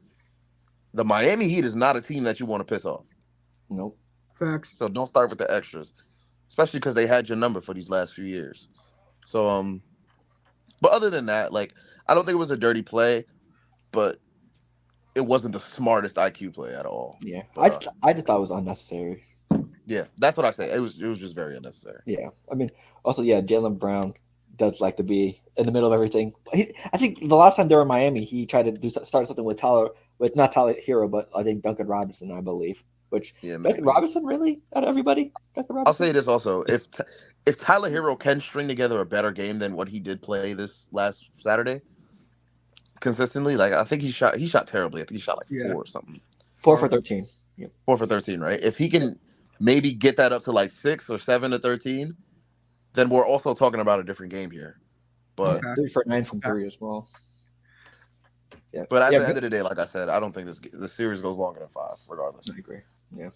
Speaker 5: the Miami Heat is not a team that you want to piss off.
Speaker 3: Nope.
Speaker 4: Facts.
Speaker 5: So don't start with the extras, especially because they had your number for these last few years. So, but other than that, like, I don't think it was a dirty play, but it wasn't the smartest IQ play at all.
Speaker 3: Yeah. But, I just thought it was unnecessary.
Speaker 5: Yeah, that's what I say. It was just very unnecessary.
Speaker 3: Yeah. I mean, also, yeah, Jaylen Brown does like to be in the middle of everything. I think the last time they were in Miami, he tried to start something with Tyler But not Tyler Hero, but I think Duncan Robinson, I believe. Which
Speaker 5: Yeah,
Speaker 3: Duncan
Speaker 5: maybe.
Speaker 3: Robinson really out of everybody? Duncan
Speaker 5: I'll
Speaker 3: Robinson.
Speaker 5: say this also: if Tyler Hero can string together a better game than what he did play this last Saturday consistently, like I think he shot terribly. I think he shot like
Speaker 4: Yeah.
Speaker 5: 4 or something.
Speaker 3: 4 for 13. Yep.
Speaker 5: 4 for 13, right? If he can maybe get that up to like 6 or 7 to 13, then we're also talking about a different game here. But
Speaker 3: Yeah, 3 for 9 from 3 as well. Yeah.
Speaker 5: but at
Speaker 3: Yeah,
Speaker 5: the end of the day, like I said, I don't think the series goes longer than 5, regardless.
Speaker 3: I agree. Yeah.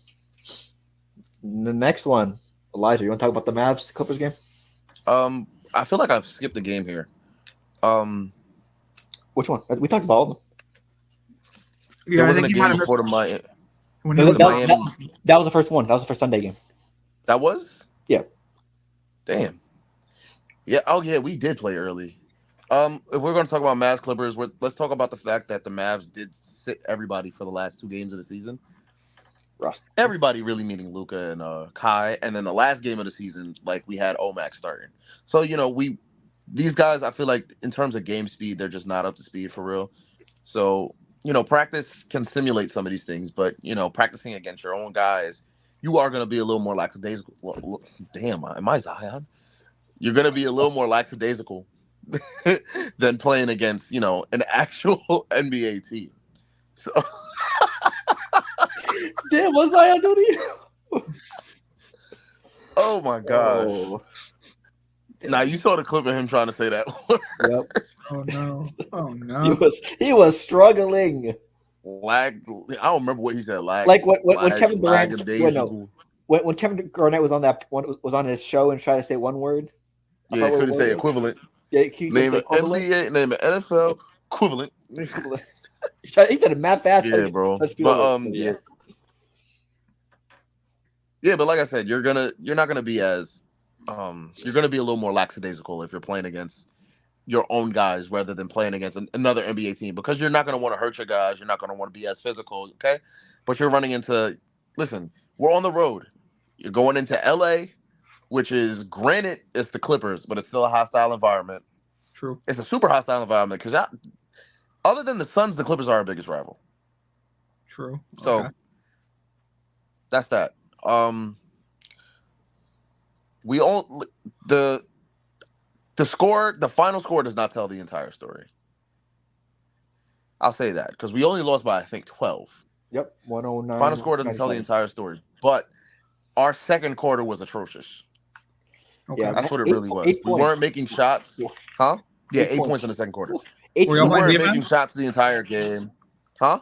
Speaker 3: The next one, Elijah, you want to talk about the Mavs Clippers game?
Speaker 5: I feel like I've skipped the game here.
Speaker 3: Which one? We talked about all of them.
Speaker 4: Yeah,
Speaker 5: there
Speaker 4: I
Speaker 5: wasn't
Speaker 4: think
Speaker 5: a
Speaker 4: he might
Speaker 5: game
Speaker 4: have
Speaker 5: before
Speaker 4: missed
Speaker 5: the Miami.
Speaker 4: when
Speaker 3: No,
Speaker 4: he was
Speaker 5: Miami.
Speaker 3: that was the first one. That was the first Sunday game.
Speaker 5: That was?
Speaker 3: Yeah.
Speaker 5: Damn. Yeah. Oh, yeah. We did play early. If we're going to talk about Mavs Clippers, let's talk about the fact that the Mavs did sit everybody for the last 2 games of the season.
Speaker 3: Rust.
Speaker 5: Everybody really meaning Luka and Kai, and then the last game of the season, like we had Omax starting. So these guys, I feel like in terms of game speed, they're just not up to speed for real. So practice can simulate some of these things, but practicing against your own guys, you are going to be a little more lackadaisical. Damn, am I Zion? You're going to be a little more lackadaisical than playing against an actual NBA team. So.
Speaker 3: Damn, what's Zion doing to you?
Speaker 5: Oh my gosh!
Speaker 3: Oh.
Speaker 5: Now you saw the clip of him trying to say that word.
Speaker 3: Yep.
Speaker 4: Oh no!
Speaker 3: He was struggling.
Speaker 5: Lag. I don't remember what he said. Lag.
Speaker 3: Like when Kevin Durant.
Speaker 5: Lackadaisical.
Speaker 3: When Kevin Garnett was on his show and tried to say one word.
Speaker 5: Yeah, couldn't say equivalent.
Speaker 3: Yeah, he
Speaker 5: Name an
Speaker 3: equivalent.
Speaker 5: NBA, name an NFL equivalent.
Speaker 3: He said it mad fast.
Speaker 5: Yeah, bro. But yeah. Yeah, but like I said, you're not gonna be as you're gonna be a little more lackadaisical if you're playing against your own guys rather than playing against another NBA team, because you're not gonna want to hurt your guys. You're not gonna want to be as physical, okay? But you're running into. Listen, we're on the road. You're going into LA, which is, granted, it's the Clippers, but it's still a hostile environment.
Speaker 4: True.
Speaker 5: It's a super hostile environment because other than the Suns, the Clippers are our biggest rival.
Speaker 4: True.
Speaker 5: So that's that. We all the score, the final score does not tell the entire story. I'll say that because we only lost by I think 12.
Speaker 3: Yep, 109.
Speaker 5: Final score doesn't tell the entire story, but our second quarter was atrocious.
Speaker 4: Okay.
Speaker 3: Yeah,
Speaker 5: That's what it really was. We weren't making shots, huh? Yeah, 8 points in the second quarter. We weren't making shots the entire game, huh?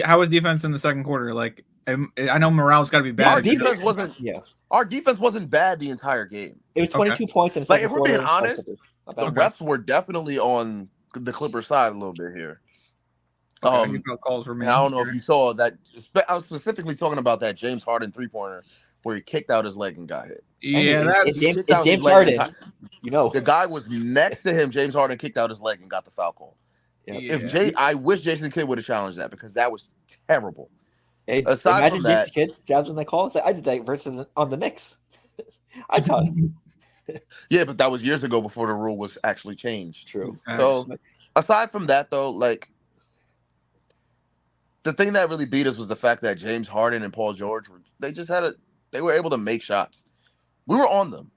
Speaker 4: How was defense in the second quarter? Like, I know morale's got to be bad.
Speaker 5: Our defense wasn't. Yeah. Our defense wasn't bad the entire game.
Speaker 3: It was 22 points in the second quarter.
Speaker 5: Like, if we're being honest, the refs were definitely on the Clippers side a little bit here.
Speaker 4: Calls were made.
Speaker 5: I don't know if you saw that. I was specifically talking about that James Harden 3-pointer where he kicked out his leg and got hit.
Speaker 4: Yeah,
Speaker 3: it's James Harden.
Speaker 5: The guy was next to him. James Harden kicked out his leg and got the foul call. Yeah. I wish Jason Kidd would have challenged that because that was terrible.
Speaker 3: Hey, imagine Jason Kidd challenging that call and say, "I did that versus on the Knicks." I taught him.
Speaker 5: Yeah, but that was years ago before the rule was actually changed.
Speaker 3: True.
Speaker 5: So aside from that, though, like, the thing that really beat us was the fact that James Harden and Paul George they were able to make shots. We were on them.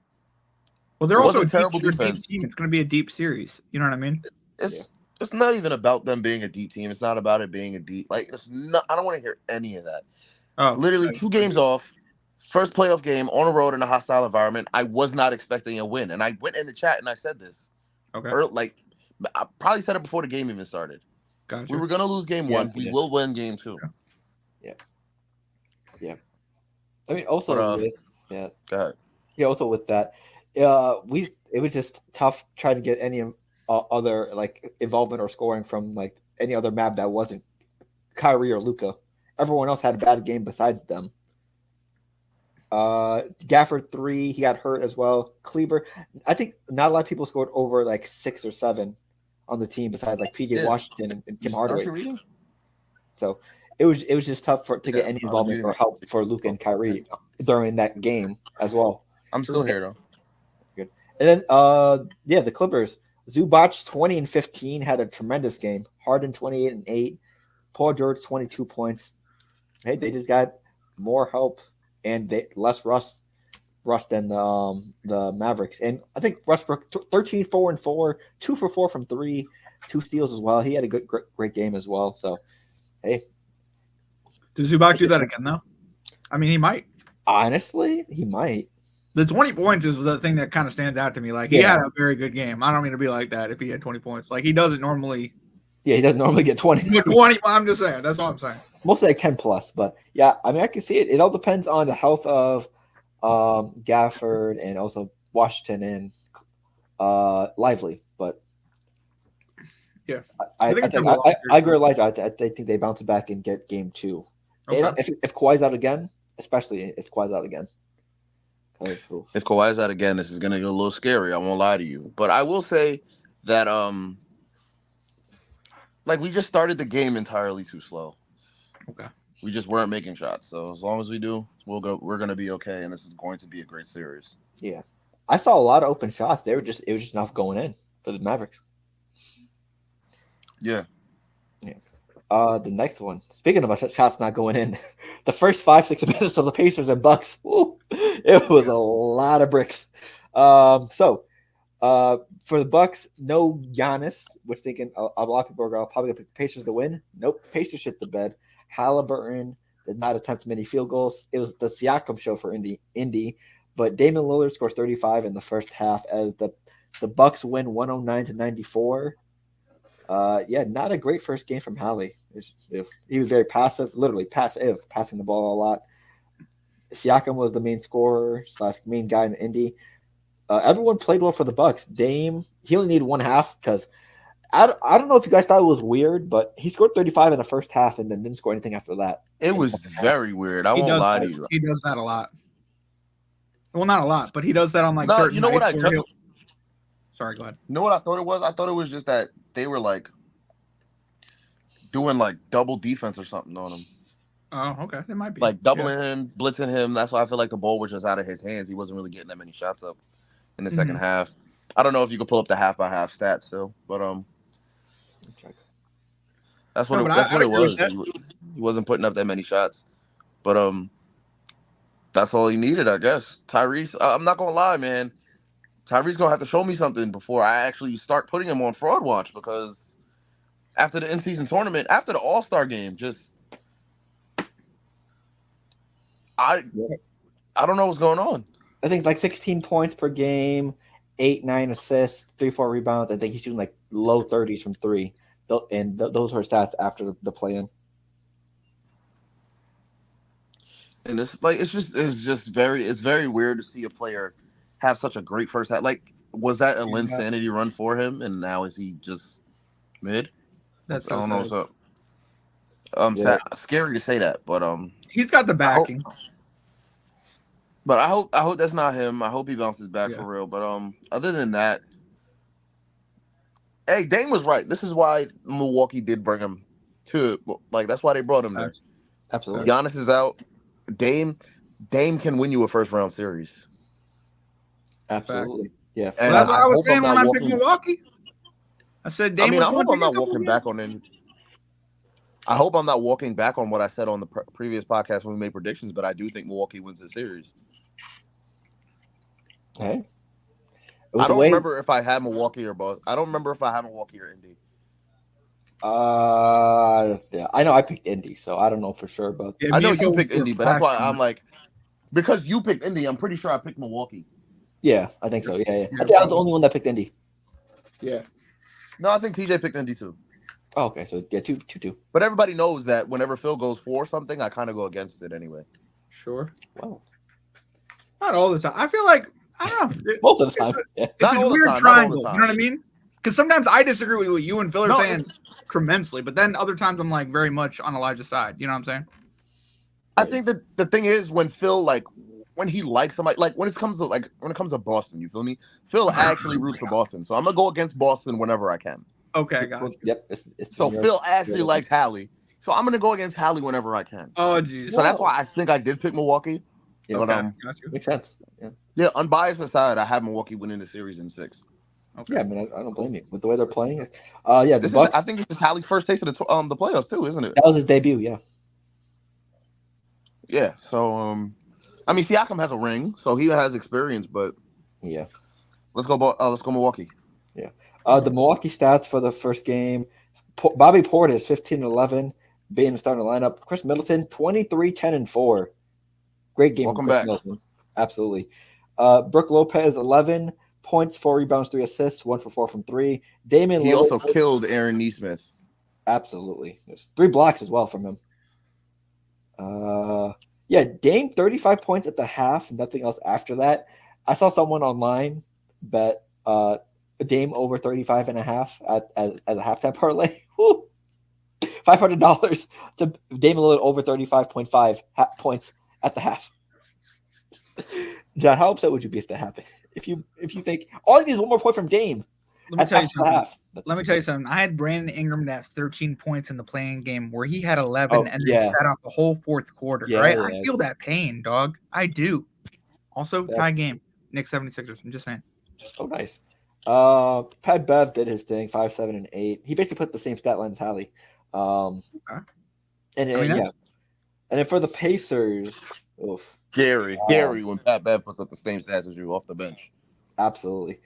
Speaker 4: Well, they're also a terrible defense. Deep team. It's going to be a deep series. You know what I mean?
Speaker 5: It's not even about them being a deep team. It's not about it being a deep. Like, it's not. I don't want to hear any of that. Literally 2 games off, first playoff game on the road in a hostile environment. I was not expecting a win, and I went in the chat and I said this.
Speaker 4: Okay.
Speaker 5: I probably said it before the game even started.
Speaker 4: Gotcha.
Speaker 5: We were going to lose game 1. We will win game 2.
Speaker 3: Yeah. I mean, also
Speaker 5: Go ahead.
Speaker 3: Yeah, also with that, it was just tough trying to get any other like involvement or scoring from like any other map that wasn't Kyrie or Luka. Everyone else had a bad game besides them. Gafford 3, he got hurt as well. Kleber, I think not a lot of people scored over like 6 or 7 on the team besides like PJ Washington and Tim Hardaway. So it was just tough to get any involvement or help for Luka and Kyrie during that game as well.
Speaker 5: I'm still here though.
Speaker 3: Good. And then the Clippers. Zubac 20 and 15 had a tremendous game. Harden 28 and 8. Paul George, 22 points. Hey, they just got more help and less rust than the Mavericks. And I think Westbrook 13, 4 and 4, 2 for 4 from 3, 2 steals as well. He had a great game as well. So, hey.
Speaker 4: Does Zubac do that again, though? I mean, he might.
Speaker 3: Honestly, he might.
Speaker 4: The 20 points is the thing that kind of stands out to me. Like, he had a very good game. I don't mean to be like that if he had 20 points. Like, he doesn't normally.
Speaker 3: Yeah, he doesn't normally get 20.
Speaker 4: 20, I'm just saying. That's all I'm saying.
Speaker 3: Mostly like 10 plus. But, yeah, I mean, I can see it. It all depends on the health of Gafford and also Washington and Lively. But,
Speaker 4: yeah,
Speaker 3: I agree with Elijah. I think they bounce back and get game 2. Okay. And if Kawhi's out again, especially if Kawhi's out again.
Speaker 5: If Kawhi's out again, this is going to get a little scary. I won't lie to you. But I will say that, we just started the game entirely too slow.
Speaker 4: Okay.
Speaker 5: We just weren't making shots. So as long as we do, we're going to be okay, and this is going to be a great series.
Speaker 3: Yeah. I saw a lot of open shots. It was just not going in for the Mavericks.
Speaker 5: Yeah.
Speaker 3: Yeah. The next one. Speaking of shots not going in, the first 5-6 minutes of the Pacers and Bucks, it was a lot of bricks. For the Bucks, no Giannis, which thinking a lot of people are probably going to pick the Pacers to win. Nope, Pacers shit the bed. Halliburton did not attempt many field goals. It was the Siakam show for Indy, but Damian Lillard scores 35 in the first half as the Bucks win 109-94. Not a great first game from Hallie. He was very passive, literally passive, passing the ball a lot. Siakam was the main scorer / main guy in Indy. Everyone played well for the Bucks. Dame, he only needed one half because I don't know if you guys thought it was weird, but he scored 35 in the first half and then didn't score anything after that.
Speaker 5: It was very weird. I won't lie to you.
Speaker 4: He does that a lot. Well, not a lot, but he does that on certain.
Speaker 5: You know what
Speaker 4: Sorry, go ahead.
Speaker 5: You know what I thought it was? I thought it was just that they were doing double defense or something on him.
Speaker 4: Oh, okay. It might be.
Speaker 5: Doubling him, blitzing him. That's why I feel like the ball was just out of his hands. He wasn't really getting that many shots up in the second half. I don't know if you could pull up the half by half stats still, but that's what it was. He wasn't putting up that many shots. But that's all he needed, I guess. Tyrese, I'm not gonna lie, man. Tyrese gonna have to show me something before I actually start putting him on fraud watch, because after the in-season tournament, after the All-Star game, I don't know what's going on.
Speaker 3: I think 16 points per game, 8-9 assists, 3-4 rebounds. I think he's shooting low 30s from 3, and those are stats after the play-in.
Speaker 5: And it's very weird to see a player have such a great first half. Was that a Linsanity run for him, and now is he just mid? I don't know what's up. Scary to say that, but
Speaker 4: he's got the backing.
Speaker 5: But I hope that's not him. I hope he bounces back for real. But other than that, hey, Dame was right. This is why Milwaukee did bring him to that's why they brought him there.
Speaker 3: Absolutely.
Speaker 5: Giannis is out. Dame can win you a first round series.
Speaker 3: Absolutely. Yeah.
Speaker 4: And that's what I was saying when I picked Milwaukee. I said Dame.
Speaker 5: I hope I'm not walking back on any. I hope I'm not walking back on what I said on the previous podcast when we made predictions, but I do think Milwaukee wins the series.
Speaker 3: Hey.
Speaker 5: I don't remember if I had Milwaukee or Boston. I don't remember if I had Milwaukee or Indy.
Speaker 3: Yeah, I know I picked Indy, so I don't know for sure, but
Speaker 5: I know you picked Indy, but that's why I'm because you picked Indy, I'm pretty sure I picked Milwaukee.
Speaker 3: Yeah, I think so. Yeah. I think I was the only one that picked Indy.
Speaker 4: Yeah.
Speaker 5: No, I think TJ picked Indy too.
Speaker 3: Oh, okay, so yeah, 2-2.
Speaker 5: But everybody knows that whenever Phil goes for something, I kind of go against it anyway.
Speaker 4: Sure.
Speaker 3: Wow.
Speaker 4: Not all the time. I feel like I don't know.
Speaker 3: Most of the time.
Speaker 4: It's a weird triangle. You know what I mean? Because sometimes I disagree with what you and Phil are saying tremendously, but then other times I'm very much on Elijah's side. You know what I'm saying?
Speaker 5: I think that the thing is when Phil when he likes somebody, when it comes to Boston, you feel me? Phil actually roots for Boston, so I'm gonna go against Boston whenever I can.
Speaker 4: Okay, I got you.
Speaker 3: Yep.
Speaker 5: So Phil actually likes Hallie, so I'm gonna go against Hallie whenever I can.
Speaker 4: Oh, geez.
Speaker 5: So that's why I think I did pick Milwaukee.
Speaker 3: Yeah,
Speaker 5: but,
Speaker 4: got you.
Speaker 3: Makes sense.
Speaker 5: Yeah, unbiased aside, I have Milwaukee winning the series in 6.
Speaker 4: Okay.
Speaker 3: Yeah, I mean, I don't blame you with the way they're playing. Yeah, the Bucks.
Speaker 5: I think this is Hallie's first taste of the playoffs too, isn't it?
Speaker 3: That was his debut. Yeah.
Speaker 5: Yeah. So I mean, Siakam has a ring, so he has experience. But
Speaker 3: Yeah.
Speaker 5: let's go. Let's go Milwaukee.
Speaker 3: Yeah. The Milwaukee stats for the first game: Bobby Portis 15-11, being the starting lineup. Chris Middleton 23, 10, and 4. Great game
Speaker 5: Welcome
Speaker 3: from Chris
Speaker 5: back.
Speaker 3: Middleton. Absolutely. Brooke Lopez 11 points, 4 rebounds, 3 assists, 1 for 4 from 3. Damian
Speaker 5: He
Speaker 3: Lillard
Speaker 5: also killed Aaron Nesmith.
Speaker 3: Absolutely. There's 3 blocks as well from him. Yeah, Dame 35 points at the half, nothing else after that. I saw someone online bet Dame over 35.5 as a halftime parlay. $500 to Dame Lillard over 35.5 points at the half. John, how upset would you be if that happened? If you think all you need is one more point from Dame.
Speaker 4: Let me tell you something.
Speaker 3: Half.
Speaker 4: Let me tell you something. I had Brandon Ingram at 13 points in the playing game where he had 11 and then sat out the whole fourth quarter.
Speaker 3: Yeah,
Speaker 4: right?
Speaker 3: yeah.
Speaker 4: I feel that pain, dog. I do. Also, tie game. Knicks 76ers. I'm just saying.
Speaker 3: Oh, nice. Pat Bev did his thing, 5, 7, and 8. He basically put the same stat line as Hallie. And then for the Pacers,
Speaker 5: Gary when Pat Bev puts up the same stats as you off the bench.
Speaker 3: Absolutely.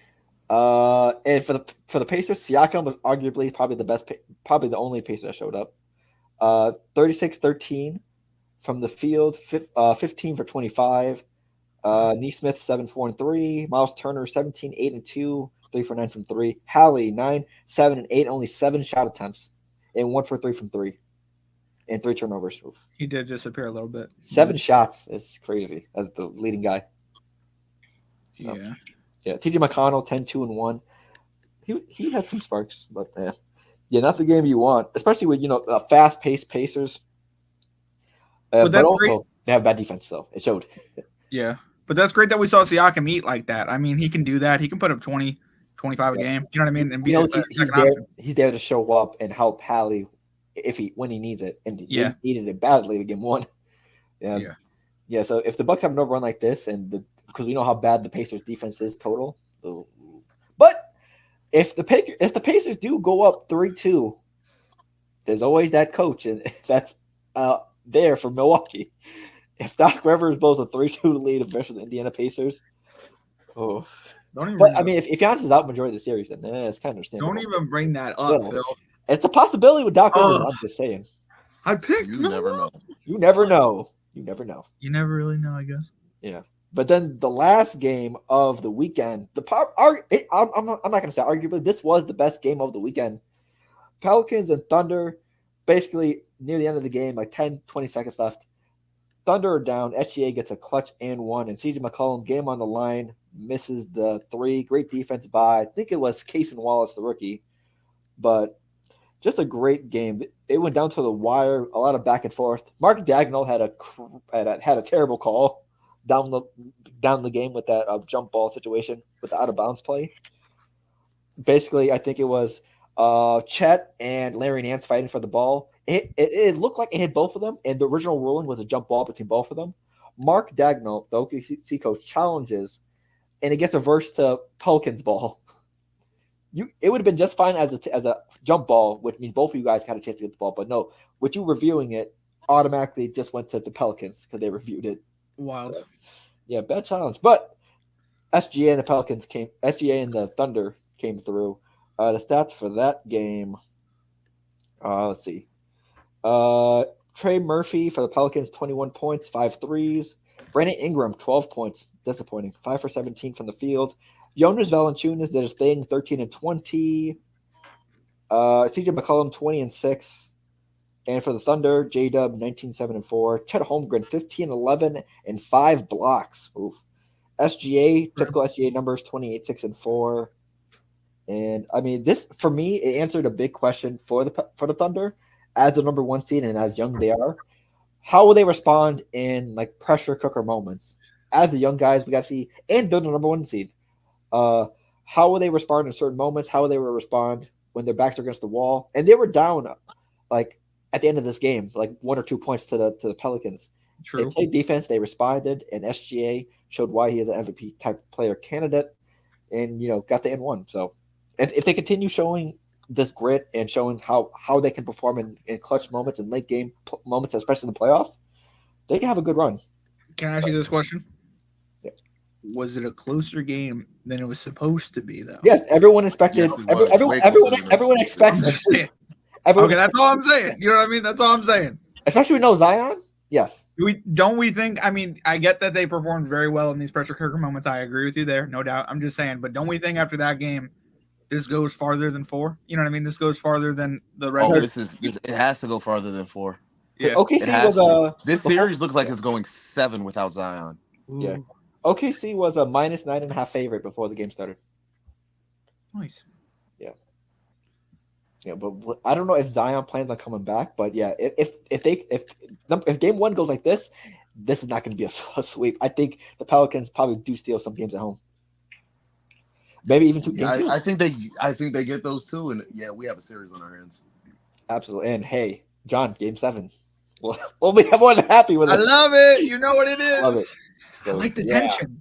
Speaker 3: And for the Pacers, Siakam was arguably probably the best, probably the only Pacer that showed up. 36-13 from the field, 15 for 25. Nesmith 7, 4, and 3. Miles Turner 17, 8, and 2, 3 for 9 from 3. Hallie 9, 7, and 8, only 7 shot attempts, and 1 for 3 from 3, and 3 turnovers. Oof.
Speaker 4: He did disappear a little bit.
Speaker 3: 7 shots is crazy as the leading guy. So, yeah. TJ McConnell 10, 2, and 1. He had some sparks, but not the game you want, especially with fast-paced Pacers. But also great. They have bad defense, though. It showed.
Speaker 4: Yeah, but that's great that we saw Siakam eat like that. I mean, he can do that. He can put up 20, 25 a game. You know what I mean? And
Speaker 3: he's there to show up and help Hallie when he needs it, and he needed it badly to game 1. Yeah. So if the Bucks have no run like this, and because we know how bad the Pacers defense is total, but if the Pacers do go up 3-2, there's always that coach, and that's there for Milwaukee. If Doc Rivers blows a 3-2 lead versus the Indiana Pacers, but I mean, if Giannis is out majority of the series, then it's kind of understandable.
Speaker 4: Don't even bring that up, Phil.
Speaker 3: It's a possibility with Doc Rivers. I'm just saying.
Speaker 4: I picked.
Speaker 5: You never know.
Speaker 3: You never know. You never know.
Speaker 4: You never really know, I guess.
Speaker 3: Yeah. But then the last game of the weekend, I'm not going to say arguably, this was the best game of the weekend. Pelicans and Thunder, basically near the end of the game, like 10, 20 seconds left. Thunder are down. SGA gets a clutch and 1. And CJ McCollum, game on the line, misses the 3. Great defense by, I think it was Cason Wallace, the rookie. But just a great game. It went down to the wire, a lot of back and forth. Mark Dagnall had a terrible call down the game with that jump ball situation with the out of bounds play. Basically, I think it was Chet and Larry Nance fighting for the ball. It looked like it hit both of them, and the original ruling was a jump ball between both of them. Mark Dagnall, the OKC coach, challenges, and it gets reversed to Pelicans ball. It would have been just fine as a jump ball, which means both of you guys had a chance to get the ball. But no, with you reviewing it, automatically just went to the Pelicans because they reviewed it.
Speaker 4: Wild.
Speaker 3: So, yeah, bad challenge. But SGA and the Thunder came through. The stats for that game, let's see. Trey Murphy for the Pelicans, 21 points, 5 threes. Brandon Ingram, 12 points. Disappointing. 5 for 17 from the field. Jonas Valanciunas did his thing, 13 and 20. CJ McCollum, 20 and 6. And for the Thunder, J-Dub, 19, 7 and 4. Chet Holmgren, 15, 11, and 5 blocks. Oof. SGA, typical SGA numbers, 28, 6 and 4. And I mean, this for me, it answered a big question for the Thunder as the number 1 seed and as young they are. How will they respond in like pressure cooker moments? As the young guys, we got to see, and they're the number 1 seed. How will they respond in certain moments? How will they respond when their backs are against the wall? And they were down, like at the end of this game, like 1 or 2 points to the Pelicans. True. They played defense. They responded, and SGA showed why he is an MVP type player candidate, and got the N1. So if they continue showing this grit and showing how they can perform in clutch moments and late game moments, especially in the playoffs, they can have a good run.
Speaker 4: Can I ask you this question?
Speaker 3: Yeah.
Speaker 4: Was it a closer game than it was supposed to be, though?
Speaker 3: Yes, everyone expected.
Speaker 5: Yes, it was. Way closer than
Speaker 3: Everyone
Speaker 5: it
Speaker 3: expects.
Speaker 4: I'm just saying.
Speaker 3: Everyone
Speaker 4: Okay, that's all I'm saying. You know what I mean? That's all I'm saying.
Speaker 3: especially with no Zion. Yes.
Speaker 4: Don't we think? I mean, I get that they performed very well in these pressure cooker moments. I agree with you there, no doubt. I'm just saying, but don't we think after that game, this goes farther than 4? You know what I mean? This goes farther than the rest.
Speaker 5: Oh,
Speaker 4: of
Speaker 5: it has to go farther than 4.
Speaker 4: Yeah.
Speaker 3: OKC was
Speaker 5: this series looks like it's going 7 without Zion.
Speaker 3: Yeah. OKC was a -9.5 favorite before the game started.
Speaker 4: Nice.
Speaker 3: Yeah, but I don't know if Zion plans on coming back. But yeah, if game 1 goes like this is not going to be a sweep. I think the Pelicans probably do steal some games at home. Maybe even 2 games.
Speaker 5: I think they get those 2, and yeah, we have a series on our hands.
Speaker 3: Absolutely. And hey, John, game 7. We'll be more than happy with it.
Speaker 4: I love it. You know what it is.
Speaker 3: Love it.
Speaker 4: I like the tension.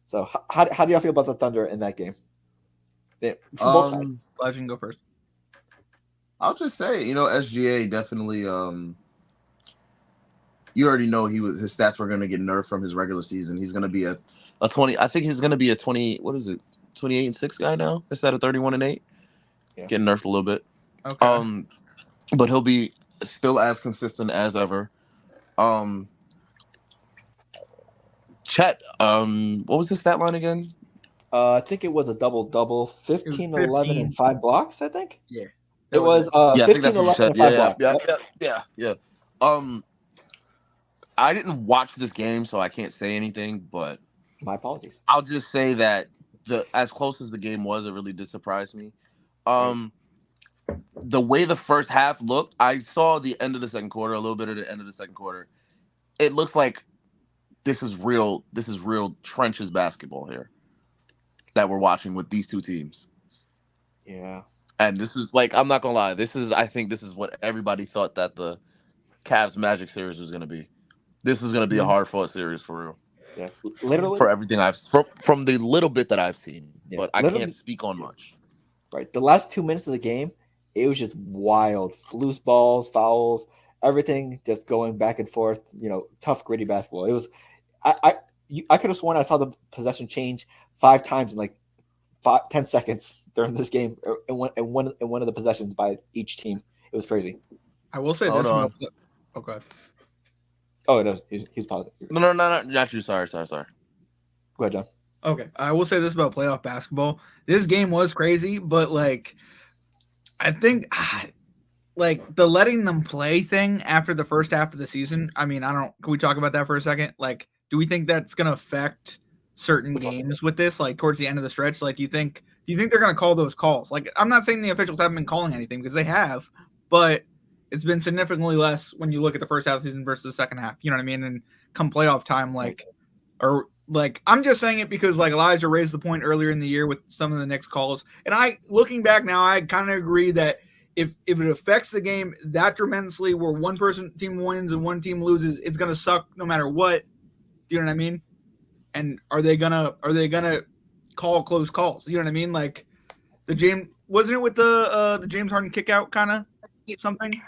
Speaker 3: So how do y'all feel about the Thunder in that game? Yeah, from both sides.
Speaker 4: Elijah can go first.
Speaker 5: I'll just say, SGA definitely. You already know his stats were going to get nerfed from his regular season. He's going to be a 20. I think he's going to be a 20. What is it? 28-6 guy now instead of 31-8.
Speaker 3: Yeah.
Speaker 5: Getting nerfed a little bit.
Speaker 4: Okay.
Speaker 5: But he'll be still as consistent as ever. Chet. What was his stat line again?
Speaker 3: I think it was a double-double, 15, 11, and 5 blocks. I think.
Speaker 4: Yeah.
Speaker 3: It was 15, 11, and 5 blocks.
Speaker 5: Yeah. I didn't watch this game, so I can't say anything. But
Speaker 3: my apologies.
Speaker 5: I'll just say that as close as the game was, it really did surprise me. The way the first half looked, I saw the end of the second quarter, a little bit of the end of the second quarter. It looks like this is real trenches basketball here that we're watching with these 2 teams.
Speaker 3: Yeah.
Speaker 5: And this is I'm not gonna lie, I think this is what everybody thought that the Cavs Magic series was gonna be. This is gonna be a hard fought series for real.
Speaker 3: Yeah. Literally
Speaker 5: for everything from the little bit that I've seen. Yeah. But I can't speak on much.
Speaker 3: Right. The last 2 minutes of the game, it was just wild. Loose balls, fouls, everything just going back and forth, tough, gritty basketball. It was I could have sworn I saw the possession change 5 times in 10 seconds during this game in one of the possessions by each team. It was crazy.
Speaker 4: I will say this. Okay.
Speaker 3: Oh, no, he's positive.
Speaker 5: No, not you. Sorry.
Speaker 3: Go ahead, John.
Speaker 4: Okay. I will say this about playoff basketball. This game was crazy, but I think the letting them play thing after the first half of the season. I mean, can we talk about that for a second? Do we think that's going to affect certain games with this, towards the end of the stretch? Do you think they're going to call those calls? I'm not saying the officials haven't been calling anything, because they have, but it's been significantly less when you look at the first half of the season versus the second half. You know what I mean? And come playoff time, I'm just saying it because Elijah raised the point earlier in the year with some of the Knicks calls. And looking back now, I kind of agree that if it affects the game that tremendously, where one team wins and one team loses, it's going to suck no matter what. Do you know what I mean? And are they gonna call close calls? You know what I mean? The James, wasn't it with the James Harden kick out kind of something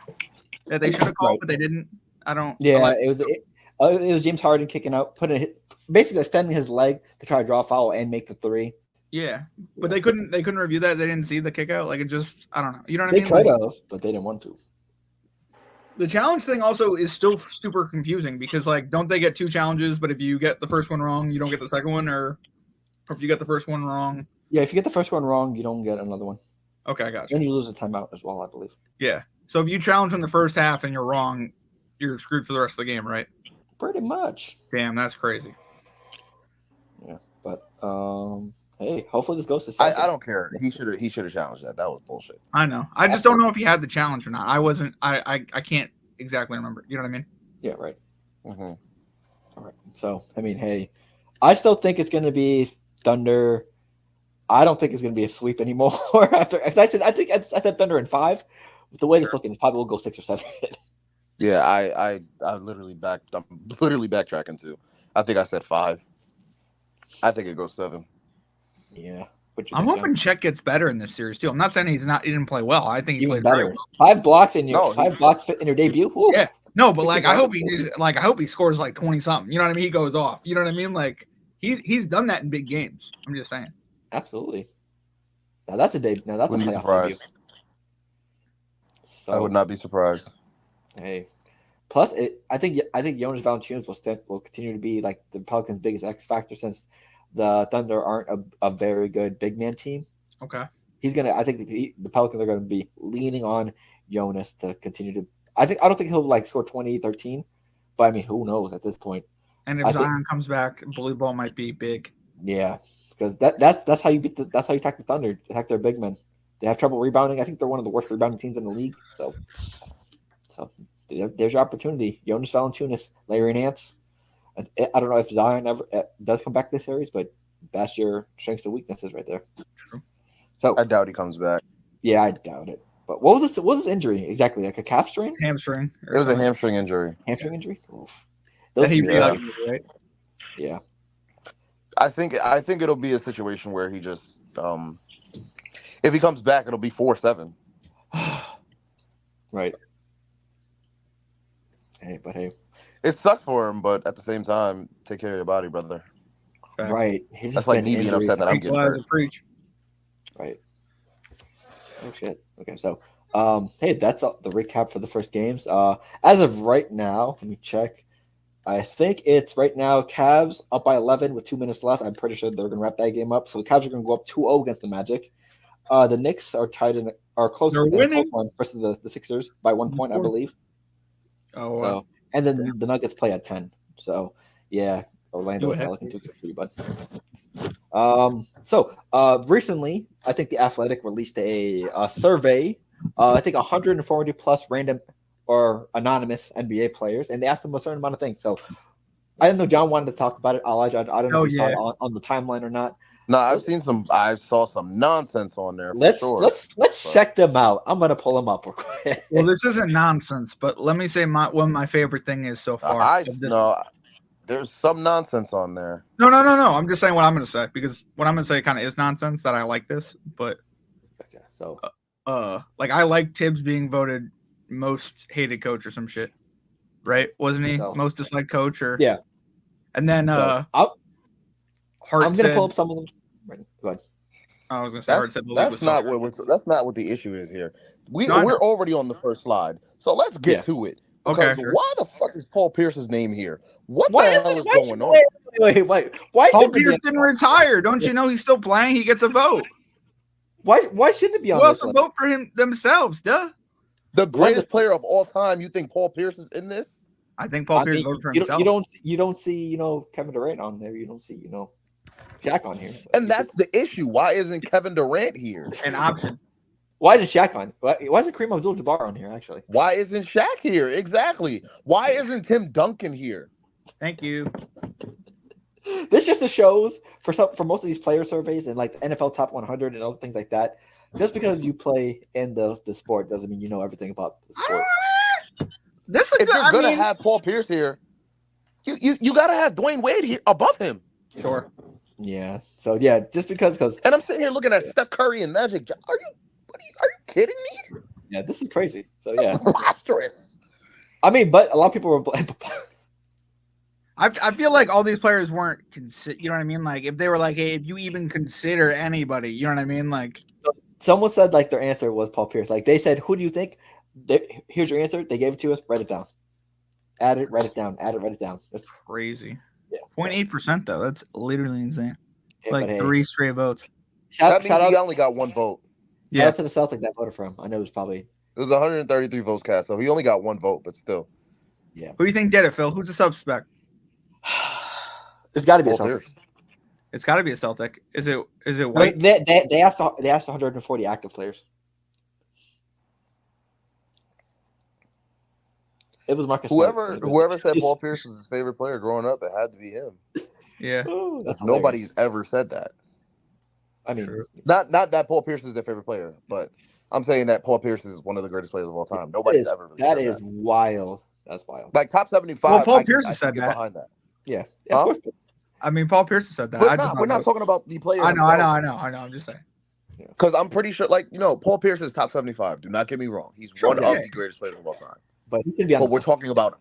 Speaker 4: that they should have called, but they didn't. I don't.
Speaker 3: Yeah, it was James Harden kicking out, basically extending his leg to try to draw a foul and make the 3.
Speaker 4: Yeah, but they couldn't review that. They didn't see the kick out. I don't know. You know what I mean?
Speaker 3: They could have, but they didn't want to.
Speaker 4: The challenge thing also is still super confusing because don't they get 2 challenges? But if you get the first one wrong, you don't get the second one, or if you get the first one wrong.
Speaker 3: Yeah, if you get the first one wrong, you don't get another one.
Speaker 4: Okay, I got you.
Speaker 3: Then you lose a timeout as well, I believe.
Speaker 4: Yeah. So if you challenge in the first half and you're wrong, you're screwed for the rest of the game, right?
Speaker 3: Pretty much.
Speaker 4: Damn, that's crazy.
Speaker 3: Yeah, but hey, hopefully this goes to 7.
Speaker 5: I don't care. He should have challenged that. That was bullshit.
Speaker 4: I know. I just don't know if he had the challenge or not. I can't exactly remember. You know what I mean?
Speaker 3: Yeah, right.
Speaker 5: Mm-hmm.
Speaker 3: All right. So, I mean, hey, I still think it's going to be Thunder. I don't think it's going to be a sweep anymore. I said Thunder in 5. With the way it's looking, it probably will go 6 or 7.
Speaker 5: Yeah, I'm literally backtracking too. I think I said 5. I think it goes 7.
Speaker 3: Yeah.
Speaker 4: I'm hoping Chet gets better in this series too. I'm not saying he didn't play well. I think he
Speaker 3: even
Speaker 4: played
Speaker 3: better.
Speaker 4: very well.
Speaker 3: 5 blocks in your debut. Ooh.
Speaker 4: Yeah. No, but like I hope he scores like 20 something. You know what I mean? He goes off. You know what I mean? Like he's done that in big games. I'm just saying.
Speaker 3: Absolutely. Now that's a
Speaker 5: Wouldn't be
Speaker 3: playoff
Speaker 5: surprised.
Speaker 3: debut. So,
Speaker 5: I would not be surprised.
Speaker 3: Hey, plus I think Jonas Valanciunas will continue to be like the Pelicans' biggest X factor since the Thunder aren't a very good big man team.
Speaker 4: Okay.
Speaker 3: I think the Pelicans are gonna be leaning on Jonas to continue to. I don't think he'll like score 20, 13, but I mean, who knows at this point?
Speaker 4: And if Zion comes back, blue ball might be big.
Speaker 3: Yeah, because that's how you attack the Thunder, attack their big men. They have trouble rebounding. I think they're one of the worst rebounding teams in the league. So there's your opportunity. Jonas Valanciunas, Larry Nance. I don't know if Zion ever does come back this series, but that's your strengths and weaknesses right there.
Speaker 4: True.
Speaker 3: So
Speaker 5: I doubt he comes back.
Speaker 3: Yeah, I doubt it. But what was this injury exactly? Like a calf strain?
Speaker 4: Hamstring.
Speaker 5: It was a hamstring injury.
Speaker 3: Hamstring injury? Oof.
Speaker 4: Right?
Speaker 3: Yeah.
Speaker 5: I think it'll be a situation where he just if he comes back, it'll be 4-7.
Speaker 3: Right. Hey.
Speaker 5: It sucks for him, but at the same time, take care of your body, brother.
Speaker 3: Right.
Speaker 5: That's like me being upset that I'm getting hurt.
Speaker 4: Preach.
Speaker 3: Right. Oh shit. Okay, so hey, that's the recap for the first games. As of right now, let me check. I think it's right now Cavs up by 11 with 2 minutes left. I'm pretty sure they're going to wrap that game up. So the Cavs are going to go up 2-0 against the Magic. The Knicks are close. They're winning. Close one versus the Sixers by 1 point, I believe.
Speaker 4: Oh,
Speaker 3: wow. And then the Nuggets play at 10. So yeah, Orlando Pelicans took it for you, bud. Recently, I think The Athletic released a survey. I think 140 plus random or anonymous NBA players, and they asked them a certain amount of things. So I didn't know John wanted to talk about it. Elijah, I don't know if you saw it on the timeline or not.
Speaker 5: No, I saw some nonsense on there.
Speaker 3: Let's check them out. I'm gonna pull them up real quick.
Speaker 4: Well, this isn't nonsense, but let me say what my favorite thing is so far.
Speaker 5: There's some nonsense on there.
Speaker 4: No. I'm just saying what I'm gonna say because what I'm gonna say kind of is nonsense that I like this, but
Speaker 3: so
Speaker 4: like I like Tibbs being voted most hated coach or some shit, right? Wasn't he most disliked coach or
Speaker 3: yeah?
Speaker 4: And then
Speaker 3: I'm gonna pull up some of them. Go ahead.
Speaker 4: I was gonna say Hart said
Speaker 5: that's not what the issue is here. We're already on the first slide, so let's get to it. Because why the fuck is Paul Pierce's name here? What the hell is going on?
Speaker 3: Wait. Why
Speaker 4: Paul Pierce didn't retire? Don't you know he's still playing? He gets a vote.
Speaker 3: Why shouldn't it be on
Speaker 4: this?
Speaker 3: Who else
Speaker 4: will vote for him themselves? Duh.
Speaker 5: The greatest player of all time. You think Paul Pierce is in this?
Speaker 4: I think Paul Pierce voted for himself.
Speaker 3: You don't see Kevin Durant on there. You don't see Shaq on here.
Speaker 5: And that's the issue. Why isn't Kevin Durant here?
Speaker 4: An option.
Speaker 3: Why isn't Shaq on? Why isn't Kareem Abdul-Jabbar on here? Actually,
Speaker 5: why isn't Shaq here? Exactly. Why isn't Tim Duncan here?
Speaker 4: Thank you.
Speaker 3: This just shows for most of these player surveys and like the NFL Top 100 and other things like that. Just because you play in the sport doesn't mean you know everything about the sport.
Speaker 5: If you're gonna have Paul Pierce here, you gotta have Dwayne Wade here above him.
Speaker 4: Sure.
Speaker 3: Yeah. So yeah, just because.
Speaker 5: And I'm sitting here looking at Steph Curry and Magic. Are you kidding me?
Speaker 3: Yeah, this is crazy. So yeah,
Speaker 5: preposterous.
Speaker 3: I mean, but a lot of people were.
Speaker 4: I feel like all these players weren't you know what I mean? Like if they were like, hey, if you even consider anybody, you know what I mean? Like
Speaker 3: someone said like their answer was Paul Pierce. Like they said, who do you think? Here's your answer. They gave it to us. Write it down. Add it. Write it down. Add it. Write it down. That's
Speaker 4: crazy.
Speaker 3: Yeah.
Speaker 4: 0.8% though. That's literally insane.
Speaker 3: Yeah,
Speaker 4: like 3 straight votes.
Speaker 5: That means he only got 1 vote.
Speaker 3: Shout out to the Celtics that voted for him. I know it was
Speaker 5: 133 votes cast, so he only got 1 vote, but still.
Speaker 3: Yeah.
Speaker 4: Who do you think did it, Phil? Who's the suspect?
Speaker 3: It's got to be a Celtic.
Speaker 4: It's got to be a Celtic. Is it
Speaker 3: white? They asked 140 active players. It was Marcus.
Speaker 5: Whoever said Paul Pierce was his favorite player growing up, it had to be him.
Speaker 4: Yeah.
Speaker 3: Oh,
Speaker 5: Nobody's ever said that.
Speaker 3: I mean,
Speaker 5: not that Paul Pierce is their favorite player, but I'm saying that Paul Pierce is one of the greatest players of all time. Nobody's ever really said that.
Speaker 3: That is wild. That's wild.
Speaker 5: Like top 75.
Speaker 4: Well, Paul Pierce said that.
Speaker 5: Behind that.
Speaker 3: Yeah.
Speaker 5: Huh?
Speaker 4: I mean, Paul Pierce said that.
Speaker 5: But we're not talking about the player.
Speaker 4: I know. I'm just saying.
Speaker 5: Because I'm pretty sure, Paul Pierce is top 75. Do not get me wrong. He's one of the greatest players of all time.
Speaker 3: But he can be on
Speaker 5: But we're talking about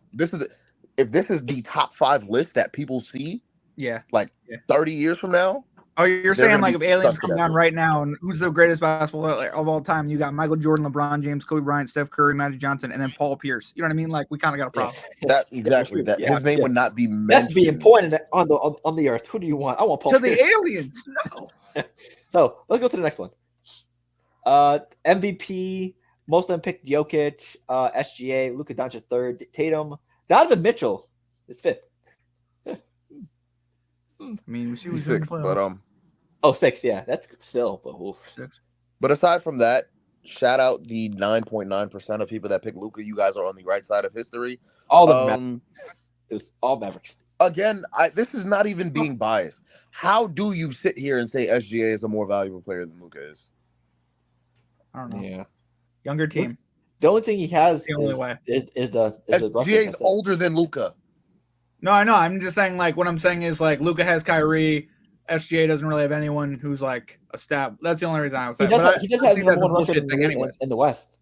Speaker 5: if this is the top 5 list that people see, 30 years from now.
Speaker 4: Oh, you're saying like if aliens come down right now, and who's the greatest basketball player of all time? You got Michael Jordan, LeBron James, Kobe Bryant, Steph Curry, Magic Johnson, and then Paul Pierce. You know what I mean? Like we kind of got a problem.
Speaker 5: His name would not be mentioned.
Speaker 3: That's being pointed on the earth. Who do you want? I want Paul Pierce.
Speaker 4: The aliens. No.
Speaker 3: So let's go to the next one. MVP, most of them picked Jokic, SGA, Luka Doncic third, Tatum, Donovan Mitchell is fifth.
Speaker 4: I mean, she was
Speaker 5: 6, but
Speaker 3: 6, yeah, that's still, but oof.
Speaker 4: 6.
Speaker 5: But aside from that, shout out the 9.9% of people that pick Luka. You guys are on the right side of history.
Speaker 3: All the it was all Mavericks.
Speaker 5: Again, this is not even being biased. How do you sit here and say SGA is a more valuable player than Luka is?
Speaker 4: I don't know.
Speaker 3: Yeah,
Speaker 4: younger team.
Speaker 3: The only thing he has
Speaker 4: the only way
Speaker 3: is the
Speaker 5: SGA is older than Luka.
Speaker 4: No, I know. I'm just saying, like, what I'm saying is, like, Luka has Kyrie. SGA doesn't really have anyone who's, like, a stab. That's the only reason I was saying.
Speaker 3: He does have the number one record in the West.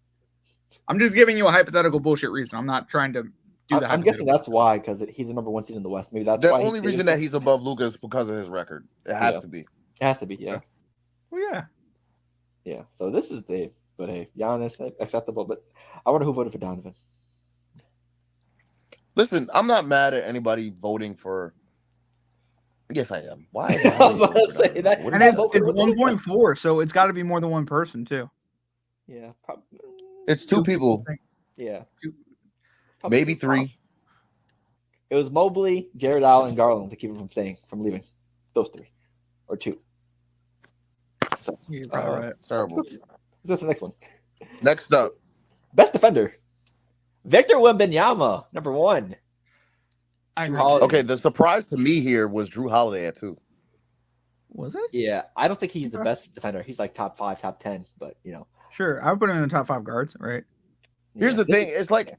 Speaker 4: I'm just giving you a hypothetical bullshit reason. I'm not trying to do that.
Speaker 3: I'm guessing that's why, because he's the number one seed in the West. Maybe that's
Speaker 5: the
Speaker 3: why
Speaker 5: only reason that he's above Luka is because of his record. It has to be.
Speaker 3: It has to be, yeah.
Speaker 4: Well, yeah.
Speaker 3: Yeah, so this is but hey, Giannis, acceptable. But I wonder who voted for Donovan.
Speaker 5: Listen, I'm not mad at anybody voting for. Yes, I am. Why?
Speaker 3: I was about to say that.
Speaker 4: And it's 1.4, so it's got to be more than one person too.
Speaker 3: Yeah, probably.
Speaker 5: It's 2 people.
Speaker 3: Yeah,
Speaker 5: maybe 3.
Speaker 3: It was Mobley, Jared Allen, and Garland to keep him from leaving. Those 3 or 2. So
Speaker 4: you're probably right.
Speaker 5: It's terrible.
Speaker 3: Let's go to the next one.
Speaker 5: Next up,
Speaker 3: best defender, Victor Wembanyama, number 1.
Speaker 5: Okay, the surprise to me here was Drew Holiday at 2.
Speaker 4: Was it?
Speaker 3: Yeah, I don't think he's the best defender. He's like top 5, top 10, but
Speaker 4: Sure, I would put him in the top 5 guards, right?
Speaker 5: Here's the thing: it's like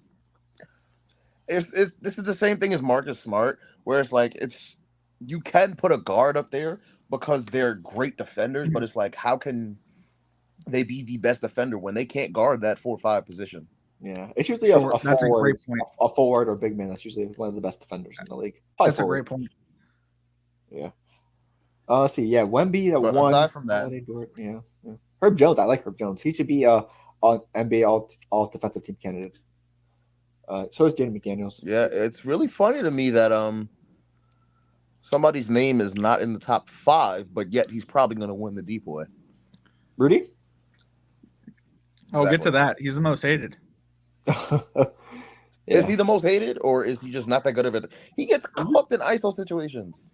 Speaker 5: this is the same thing as Marcus Smart, where it's like you can put a guard up there because they're great defenders, but it's like how can they be the best defender when they can't guard that 4-5 position?
Speaker 3: Yeah, it's usually a forward or big man. That's usually one of the best defenders in the league.
Speaker 4: That's a great point.
Speaker 3: Yeah. Let's see. Yeah, Wemby at 1.
Speaker 5: Aside from that,
Speaker 3: yeah. Herb Jones. I like Herb Jones. He should be on NBA all defensive team candidate. So is Jaden McDaniels.
Speaker 5: Yeah, it's really funny to me that somebody's name is not in the top 5, but yet he's probably going to win the Depoy.
Speaker 3: Rudy.
Speaker 4: Oh, get to that. He's the most hated.
Speaker 5: Is he the most hated, or is he just not that good of it? He gets cooked in ISO situations.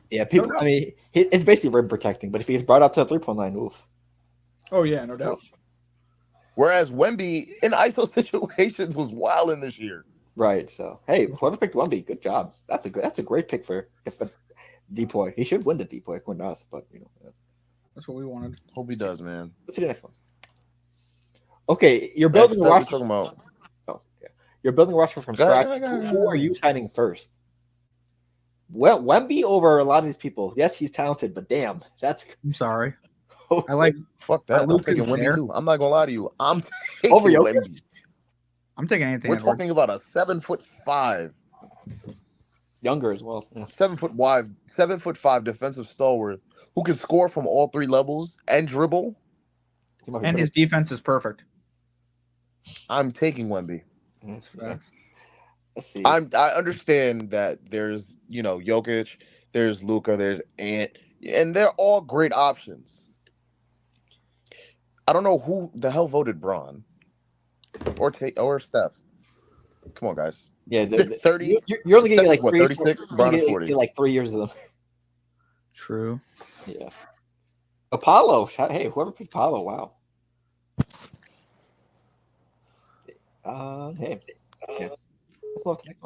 Speaker 3: Yeah, people. I mean, it's basically rim protecting. But if he's brought out to the 3-point line, oof.
Speaker 4: Oh yeah, no doubt.
Speaker 5: Whereas Wemby in ISO situations was wilding this year.
Speaker 3: Right. So hey, whoever picked Wemby, good job. That's a great pick for Depoy. He should win the Depoy according to us, but Yeah.
Speaker 4: That's what we wanted.
Speaker 5: Hope he does, man.
Speaker 3: Let's see the next one. Okay, you're building a roster. You're building a roster from scratch. Who are you signing first? Well, Wemby over a lot of these people. Yes, he's talented, but damn,
Speaker 4: I'm sorry. I like
Speaker 5: fuck that. I'm taking Wemby too. I'm not gonna lie to you. I'm taking
Speaker 3: over
Speaker 5: Wemby.
Speaker 4: I'm taking anything.
Speaker 5: We're talking about a 7'5",
Speaker 3: younger as well. Yeah.
Speaker 5: 7'5" defensive stalwart who can score from all 3 levels and dribble.
Speaker 4: And his defense is perfect.
Speaker 5: I'm taking Wemby.
Speaker 3: Let's see.
Speaker 5: I understand that there's Jokic, there's Luka, there's Ant, and they're all great options. I don't know who the hell voted Braun or Steph. Come on, guys.
Speaker 3: Yeah,
Speaker 5: 30.
Speaker 3: You're only getting like
Speaker 5: 36. Braun is 40.
Speaker 3: Like 3 years of them.
Speaker 4: True.
Speaker 3: Yeah. Apollo. Hey, whoever picked Apollo, wow. Hey. Yeah. Let's move to the next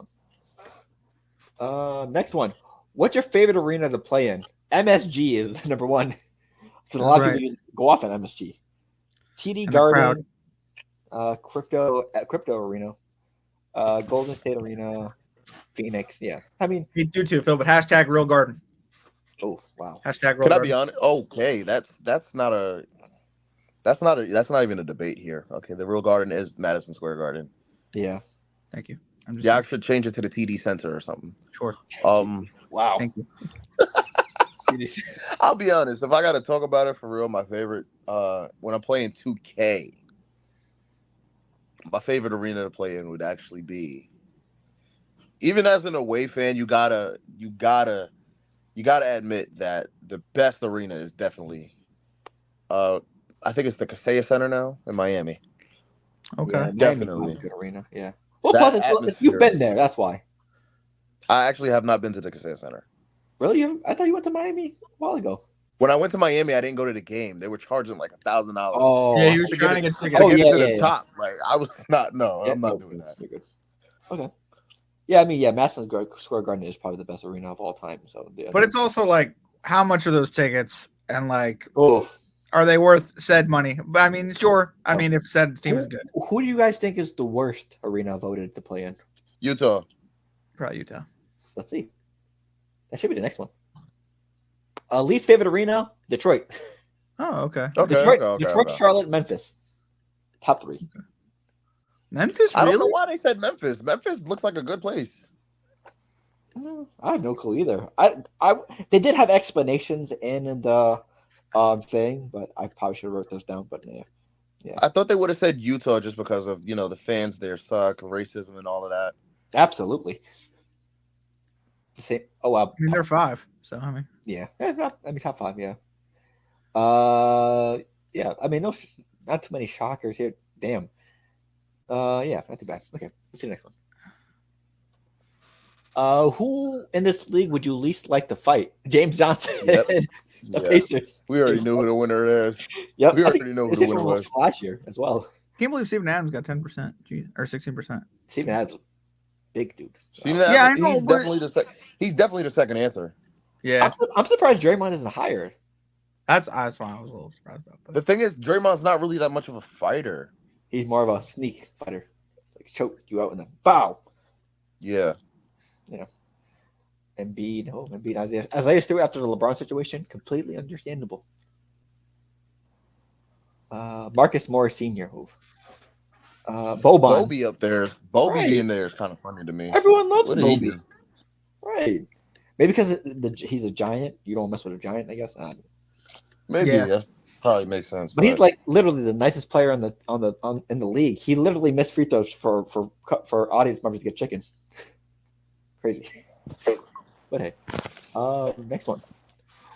Speaker 3: one. Next one. What's your favorite arena to play in? MSG is number 1. Because a lot of people go off at MSG. TD Garden, Crypto Arena, Golden State Arena, Phoenix. Yeah. I mean,
Speaker 4: me too, Phil, but hashtag real garden.
Speaker 3: Oh, wow.
Speaker 4: Hashtag
Speaker 5: Can I
Speaker 4: Road
Speaker 5: be honest? Okay, that's not even a debate here. Okay, the real Garden is Madison Square Garden.
Speaker 3: Yeah.
Speaker 4: Thank you. I'm just
Speaker 5: Yeah, I should change it to the TD Center or something.
Speaker 4: sure.
Speaker 3: Wow.
Speaker 4: Thank you.
Speaker 5: I'll be honest. If I got to talk about it for real, my favorite when I'm playing 2K, my favorite arena to play in would actually be. Even as an away fan, you gotta admit that the best arena is definitely. I think it's the Kaseya Center now in Miami.
Speaker 4: Okay.
Speaker 3: Yeah, Miami
Speaker 5: Definitely.
Speaker 3: is a good arena. Yeah. Well,
Speaker 5: That
Speaker 3: plus
Speaker 5: atmosphere
Speaker 3: you've been
Speaker 5: is-
Speaker 3: there. That's why.
Speaker 5: I actually have not been to the Kaseya Center.
Speaker 3: Really? I thought you went to Miami a while ago.
Speaker 5: When I went to Miami, I didn't go to the game. They were charging like $1,000.
Speaker 3: Oh.
Speaker 4: Yeah, he was
Speaker 5: to
Speaker 4: trying
Speaker 5: get
Speaker 4: to
Speaker 5: it,
Speaker 4: get tickets.
Speaker 5: to get
Speaker 3: yeah,
Speaker 5: it to the
Speaker 3: yeah.
Speaker 5: top. Like I was not. No,
Speaker 3: Yeah,
Speaker 5: I'm not
Speaker 3: no,
Speaker 5: doing that.
Speaker 3: You're good. Okay. Yeah, I mean, yeah, Madison Square Garden is probably the best arena of all time. So, yeah,
Speaker 4: But it's also like, how much are those tickets, and like,
Speaker 3: oh,
Speaker 4: are they worth said money? But I mean, sure. I mean, if said team is good,
Speaker 3: who do you guys think is the worst arena voted to play in?
Speaker 5: Utah.
Speaker 4: probably Utah.
Speaker 3: Let's see. That should be the next one. Least favorite arena, Detroit.
Speaker 4: Oh, okay.
Speaker 5: Okay.
Speaker 3: Detroit,
Speaker 5: okay,
Speaker 3: Detroit,
Speaker 5: okay.
Speaker 3: Charlotte, Memphis. Top 3.
Speaker 4: Memphis,
Speaker 5: I don't know
Speaker 4: really?
Speaker 5: why they said Memphis. Memphis looks like a good place.
Speaker 3: I have no clue either. They did have explanations in the thing, but I probably should have wrote those down. But yeah,
Speaker 5: I thought they would have said Utah just because of the fans there suck, racism, and all of that.
Speaker 3: absolutely. The same. Oh wow.
Speaker 4: I mean, they're 5. So I mean,
Speaker 3: Yeah. Top 5. Yeah. Yeah. I mean, not too many shockers here. Damn. Yeah, not too bad. Okay, let's see the next one. Who in this league would you least like to fight? James Johnson,
Speaker 5: Yep.
Speaker 3: the
Speaker 5: Yeah.
Speaker 3: Pacers.
Speaker 5: We already knew who the winner is.
Speaker 3: Yep,
Speaker 5: We
Speaker 3: I think
Speaker 5: already know who
Speaker 3: this
Speaker 5: the
Speaker 3: is
Speaker 5: winner
Speaker 3: one
Speaker 5: was.
Speaker 3: last year as well.
Speaker 4: can't believe Steven Adams got 10%, or 16%.
Speaker 3: Steven Adams, big dude.
Speaker 5: Steven
Speaker 3: Wow.
Speaker 4: Yeah,
Speaker 5: Adams,
Speaker 4: I know,
Speaker 5: he's
Speaker 4: but-
Speaker 5: definitely the second answer.
Speaker 4: Yeah,
Speaker 3: I'm surprised Draymond isn't higher.
Speaker 4: that's why I was a little surprised about.
Speaker 5: The
Speaker 4: But
Speaker 5: thing is, Draymond's not really that much of a fighter.
Speaker 3: He's more of a sneak fighter, like choke you out in the bow.
Speaker 5: Yeah.
Speaker 3: Embiid, Isaiah Stewart after the LeBron situation, completely understandable. Marcus Morris Sr. Boban.
Speaker 5: Bobby up there. Bobby
Speaker 3: Right.
Speaker 5: being there is kind of funny to me.
Speaker 3: Everyone loves
Speaker 5: What did he
Speaker 3: Bobby.
Speaker 5: do?
Speaker 3: Right. Maybe because he's a giant. You don't mess with a giant, I guess.
Speaker 5: Maybe
Speaker 4: Yeah.
Speaker 5: that probably makes sense.
Speaker 3: But he's like literally the nicest player in the league. He literally missed free throws for audience members to get chicken. Crazy. But hey, next one.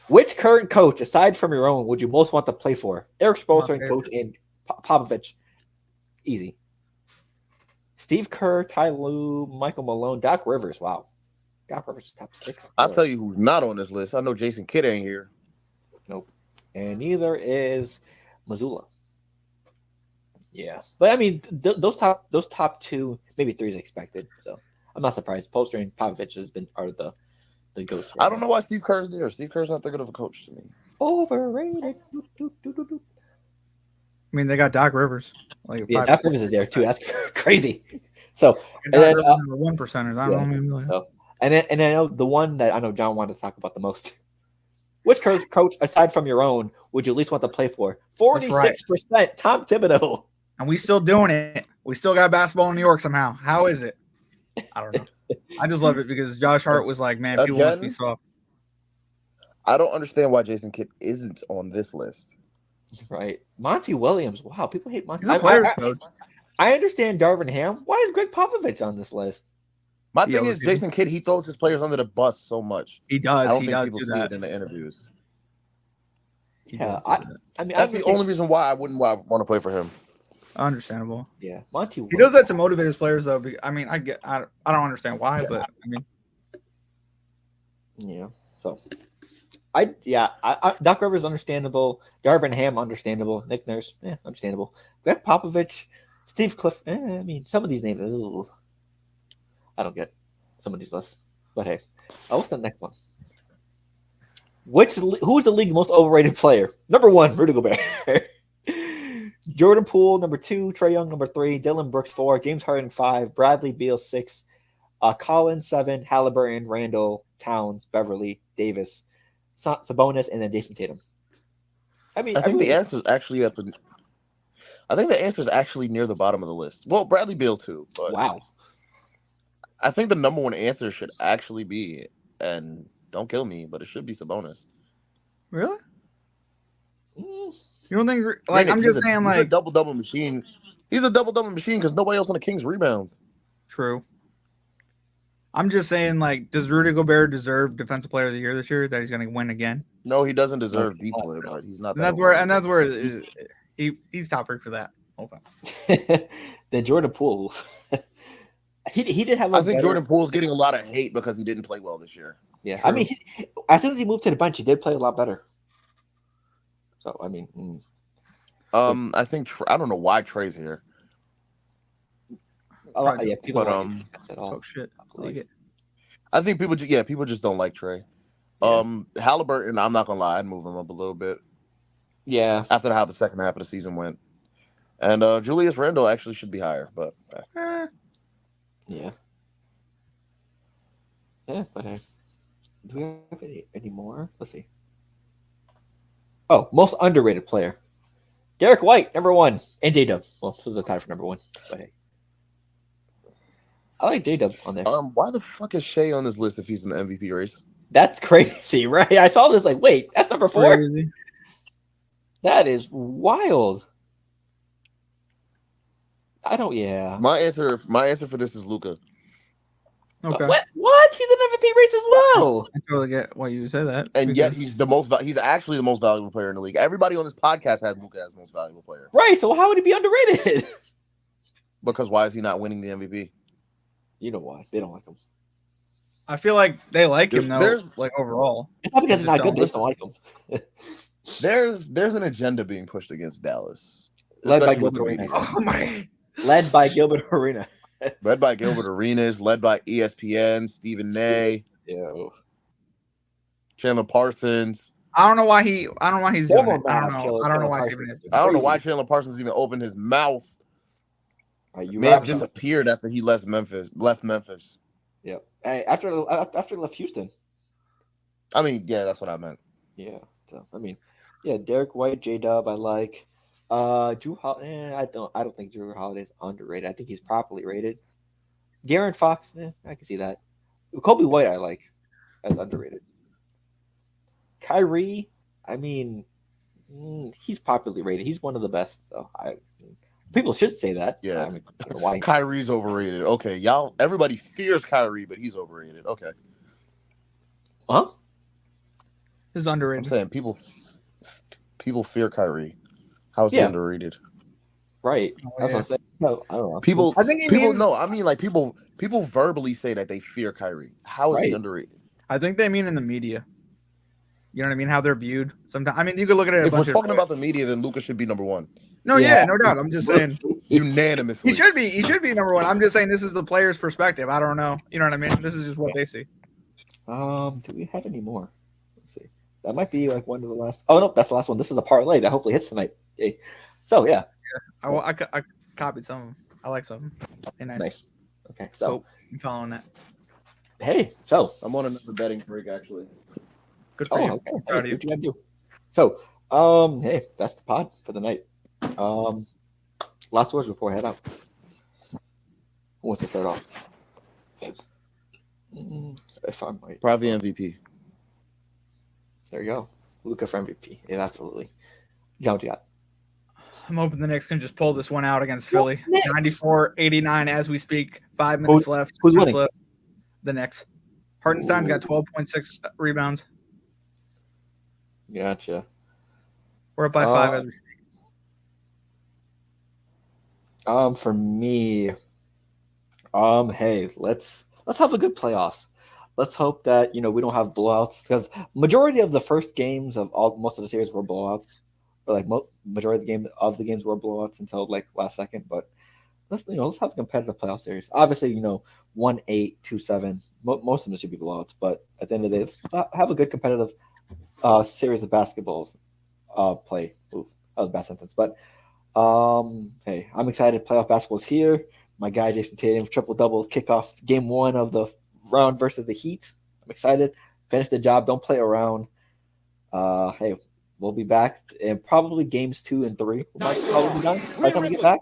Speaker 3: Which current coach, aside from your own, would you most want to play for? Eric Spoelstra and coach in Popovich. Easy. Steve Kerr, Ty Lue, Michael Malone, Doc Rivers. Wow. Doc Rivers top 6.
Speaker 5: I'll tell you who's not on this list. I know Jason Kidd ain't here.
Speaker 3: Nope. And neither is Missoula. Yeah. But I mean, those top 2, maybe 3 is expected. So I'm not surprised. Spoelstra and Popovich are the goats.
Speaker 5: I don't know why Steve Kerr's there. Steve Kerr's not that good of a coach to me.
Speaker 3: Overrated.
Speaker 4: I mean, they got Doc Rivers. Like
Speaker 3: Yeah, Doc Rivers is there too. That's crazy. So,
Speaker 4: Doc
Speaker 3: and then,
Speaker 4: Rivers are the 1%ers. I don't even know.
Speaker 3: so, and I know the one that I know John wanted to talk about the most. Which coach, aside from your own, would you at least want to play for? 46%. Tom Thibodeau.
Speaker 4: And we still doing it. We still got basketball in New York somehow. How is it? I don't know. I just love it because Josh Hart was like, man, people must be soft.
Speaker 5: I don't understand why Jason Kidd isn't on this list.
Speaker 3: Right. Monty Williams. Wow, people hate Monty.
Speaker 4: He's a player's coach.
Speaker 3: I understand Darvin Ham. Why is Greg Popovich on this list?
Speaker 5: My thing is, Jason Kidd, he throws his players under the bus so much.
Speaker 4: He does.
Speaker 5: I don't
Speaker 4: He
Speaker 5: think
Speaker 4: does
Speaker 5: people
Speaker 4: do
Speaker 5: see
Speaker 4: that.
Speaker 5: it in the interviews.
Speaker 3: Yeah, I mean,
Speaker 5: That's the only reason why I wouldn't want to play for him.
Speaker 4: Understandable.
Speaker 3: Yeah, Monty.
Speaker 4: He does that to motivate his players, though. I mean, I don't understand why, but I mean,
Speaker 3: yeah. So, Doc Rivers understandable. Darvin Ham understandable. Nick Nurse, understandable. Greg Popovich, Steve Cliff. I mean, some of these names, I don't get some of these lists. But hey, what's the next one? Who's the league's most overrated player? Number 1, Rudy Gobert. Jordan Poole, number 2, Trae Young, number 3, Dylan Brooks, 4, James Harden, 5, Bradley Beal, 6, Collins, 7, Halliburton, Randall, Towns, Beverly, Davis, Sabonis, and then Jason Tatum. I mean,
Speaker 5: I think the answer is actually I think the answer is actually near the bottom of the list. Well, Bradley Beal too, but
Speaker 3: wow.
Speaker 5: I think the number one answer should actually be, and don't kill me, but it should be Sabonis.
Speaker 4: Really?
Speaker 3: Mm,
Speaker 4: You don't think? Like,
Speaker 5: Granted,
Speaker 4: I'm just saying,
Speaker 5: he's
Speaker 4: like,
Speaker 5: a double machine. He's a double machine because nobody else on the Kings rebounds.
Speaker 4: true. I'm just saying, like, does Rudy Gobert deserve Defensive Player of the Year this year? That he's going to win again?
Speaker 5: No, he doesn't deserve deep play, but he's not.
Speaker 4: And that's where he's top 3 for that. Okay.
Speaker 3: then Jordan Poole. he did have.
Speaker 5: I think Jordan Poole's getting a lot of hate because he didn't play well this year.
Speaker 3: Yeah,
Speaker 4: True.
Speaker 3: I mean, as soon as he moved to the bench, he did play a lot better. So I mean,
Speaker 5: I think I don't know why Trey's here.
Speaker 3: yeah, people
Speaker 5: but
Speaker 3: don't like it at all.
Speaker 4: Oh shit! I like it.
Speaker 5: I think people just don't like Trey.
Speaker 3: Yeah.
Speaker 5: Halliburton, I'm not gonna lie, I'd move him up a little bit
Speaker 3: Yeah,
Speaker 5: after how the second half of the season went. And Julius Randle actually should be higher, but
Speaker 3: yeah, but do we have any more? Let's see. Oh, most underrated player. Derek White, number 1, and J-Dub. Well, this is a tie for number 1, but hey. I like J-Dub on there.
Speaker 5: why the fuck is Shea on this list if he's in the MVP race?
Speaker 3: That's crazy, right? I saw this like, wait, that's number 4?
Speaker 4: Crazy.
Speaker 3: That is wild. Yeah.
Speaker 5: My answer for this is Luka.
Speaker 4: Okay.
Speaker 3: What? He's an MVP race as well.
Speaker 4: I totally get why you say that.
Speaker 5: And yet he's he's actually the most valuable player in the league. Everybody on this podcast has Luka as the most valuable player.
Speaker 3: Right, so how would he be underrated?
Speaker 5: Because why is he not winning the MVP?
Speaker 3: You know why? They don't like him.
Speaker 4: I feel like they like him though.
Speaker 5: There's-
Speaker 4: Like overall.
Speaker 3: It's not because he's not good, they just
Speaker 4: don't
Speaker 3: don't like him.
Speaker 5: There's an agenda being pushed against Dallas.
Speaker 3: Led by
Speaker 5: especially with the
Speaker 3: Gilbert
Speaker 5: media.
Speaker 3: Arenas.
Speaker 4: Oh my!
Speaker 3: Led by Gilbert Arena.
Speaker 5: Led by Gilbert Arenas, led by ESPN, Stephen Nay,
Speaker 3: Ew.
Speaker 5: Chandler Parsons.
Speaker 4: I don't know why he's doing
Speaker 3: Former
Speaker 4: it. I don't
Speaker 3: Mavs
Speaker 4: know.
Speaker 3: killer
Speaker 4: I don't know why
Speaker 3: Parsons.
Speaker 4: Stephen is doing
Speaker 5: I don't know
Speaker 3: Crazy.
Speaker 5: why Chandler Parsons even opened his mouth.
Speaker 3: You
Speaker 5: May have
Speaker 3: rapping.
Speaker 5: disappeared after he left Memphis.
Speaker 3: Yep. Hey, after he left Houston.
Speaker 5: I mean, yeah, that's what I meant.
Speaker 3: Yeah. So I mean, yeah, Derek White, J-Dub, I like. Drew I don't think Drew Holiday is underrated. I think he's properly rated. De'Aaron Fox, I can see that. Kobe White, I like as underrated. Kyrie, I mean, he's popularly rated. He's one of the best. So people should say that.
Speaker 5: Yeah.
Speaker 3: I mean, I don't know why.
Speaker 5: Kyrie's overrated. Okay, y'all. Everybody fears Kyrie, but he's overrated. Okay,
Speaker 3: Huh?
Speaker 4: He's
Speaker 5: I'm
Speaker 4: underrated.
Speaker 5: saying people fear Kyrie. How's he
Speaker 3: Yeah.
Speaker 5: underrated?
Speaker 3: Right.
Speaker 4: Oh,
Speaker 3: That's
Speaker 4: yeah.
Speaker 3: what I'm saying. No, I don't know.
Speaker 5: People,
Speaker 4: I think he
Speaker 5: people
Speaker 4: means-
Speaker 5: no. I mean, like people verbally say that they fear Kyrie. How is he
Speaker 3: Right.
Speaker 5: underrated?
Speaker 4: I think they mean in the media. You know what I mean? How they're viewed. Sometimes. I mean, you could look at it.
Speaker 5: If we're talking about the media, then Lucas should be number 1.
Speaker 4: No,
Speaker 3: Yeah.
Speaker 4: yeah, no doubt. I'm just saying
Speaker 5: Unanimously.
Speaker 4: he should be. He should be number 1. I'm just saying this is the player's perspective. I don't know. You know what I mean? This is just what they see.
Speaker 3: Do we have any more? Let's see. That might be like one of the last. Oh no, that's the last one. This is a parlay that hopefully hits tonight. Okay. So yeah,
Speaker 4: I copied some of them. I like some. Hey,
Speaker 3: nice. Okay, so
Speaker 4: I'm following that.
Speaker 3: hey, so
Speaker 5: I'm on another betting break actually.
Speaker 4: Good for you.
Speaker 3: okay,
Speaker 4: Proud
Speaker 3: hey,
Speaker 4: of you.
Speaker 3: what you gotta do? So hey, that's the pod for the night. Last words before I head out. Who wants to start off? If I might.
Speaker 5: Probably MVP.
Speaker 3: There you go. Luka for MVP. Yeah, absolutely. Got what you got.
Speaker 4: I'm hoping the Knicks can just pull this one out against Philly.
Speaker 3: Knicks?
Speaker 4: 94-89 as we speak. 5 minutes left.
Speaker 3: Who's
Speaker 4: 2 minutes
Speaker 3: winning?
Speaker 4: left. The Knicks. Hartenstein's got 12.6 rebounds.
Speaker 3: Gotcha.
Speaker 4: We're up by 5 as we speak.
Speaker 3: For me, hey, let's have a good playoffs. Let's hope that we don't have blowouts, because majority of the first games of most of the series were blowouts, or like majority of the games were blowouts until like last second. But let's have a competitive playoff series. Obviously, 1-8, 2-7. Most of them should be blowouts, but at the end of the day, let's have a good competitive series of basketballs. Play. Oof, that was a bad sentence, but hey, I'm excited. Playoff basketball's here. My guy Jason Tatum triple-double kickoff game 1 of the round versus the Heat. I'm excited. Finish the job. Don't play around. Hey, we'll be back, and probably games 2 and 3 might probably be done by the time we get back.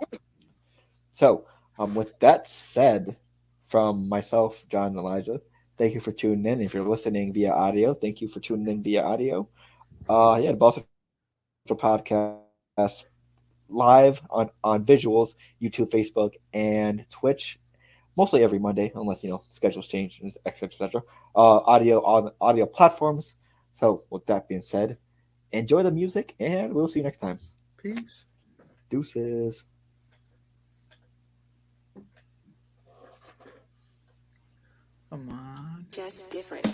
Speaker 3: So, with that said, from myself, John, and Elijah, thank you for tuning in. If you're listening via audio, thank you for tuning in via audio. The Ball Central Podcast live on visuals, YouTube, Facebook, and Twitch, mostly every Monday, unless schedules change, etc. Audio on audio platforms. So, with that being said, enjoy the music, and we'll see you next time.
Speaker 4: Peace.
Speaker 3: Deuces.
Speaker 4: Come on.
Speaker 6: Just different.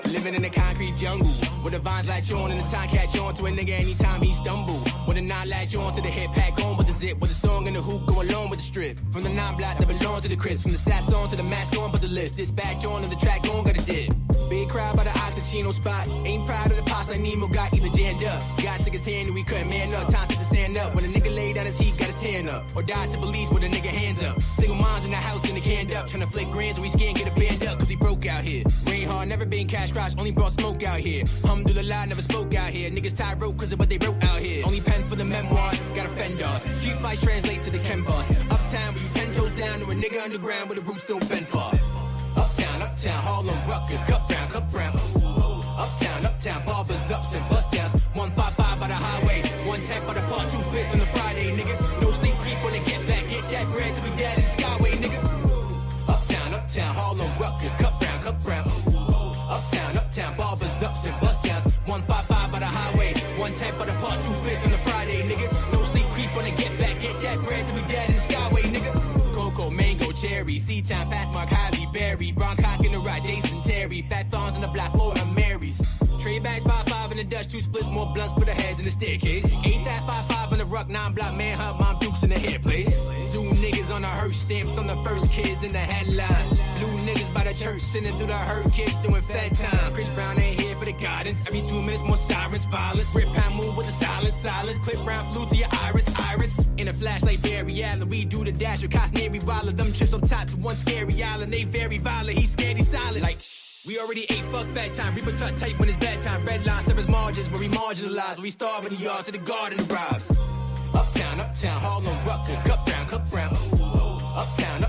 Speaker 2: Living in the concrete jungle, where the vines latch on and the time catch on to a nigga anytime he stumble. When the nine latch on to the hip, pack on with the zip, with the song and the hoop go along with the strip. From the nine block that belong to the Chris, from the sass on to the mask on, but the list. Dispatch on and the track on, got a dip. Big crowd by the Oxychino spot. Ain't proud of the pops like Nemo got either jammed up. God took his hand and we couldn't man up. Time to stand up. When a nigga laid down his heat, got his hand up. Or died to police with a nigga hands up. Single moms in the house, getting the canned up. Tryna flick grands, we scared get a band up. Cause he broke out here. Rain hard, never been cash crouch, only brought smoke out here. Alhamdulillah, never spoke out here. Niggas tied rope cause of what they wrote out here. Only pen for the memoirs, got offenders. Street fights translate to the Ken boss. Uptown, where you 10 toes down to a nigga underground where the roots don't bend far. Uptown, Harlem, Rucker, cup round. Uptown, barbers, ups and bust downs. 155 by the highway, 110 by the part 2/5 on the Friday, nigga. No sleep, creep when they get back, get that bread till we dead in the skyway, nigga. Uptown, Harlem, Rucker, cup round. Uptown, barbers, ups and bust downs. 155 by the highway, 110 by the part 2/5 on the Friday, nigga. No sleep, creep when they get back, get that bread till we dead in the skyway, nigga. Cocoa, mango, cherry, Seatown, Pathmark, Highly Berry, Broncock in the ride, Jason Terry, Fat Thorns in the block, Florida Marys. Trade bags, 5-5 in the Dutch, 2 splits, more blunts, put the heads in the staircase. 8 that 5-5 in the ruck, 9 block, manhunt, mom dukes in the hair place. Zoo niggas on the hearse stamps on the first kids in the headlines. Blue niggas by the church, sending through the hurt kids doing fed time. Chris Brown ain't here for the guidance. Every 2 minutes, more sirens, violence. Rip pound move with the silence. Clip round flew to your iris. In a flashlight, Barry Allen, we do the dash with cops near me. While them chips on top to one scary island. They very violent, he's scared, he's silent. Like, we already ate, fuck fat time. Reaper tuck tight when it's bad time. Red line, service margins, where we marginalized. We starve in the yard to the garden arrives. Uptown, Harlem, Rucker, cup round. Uptown,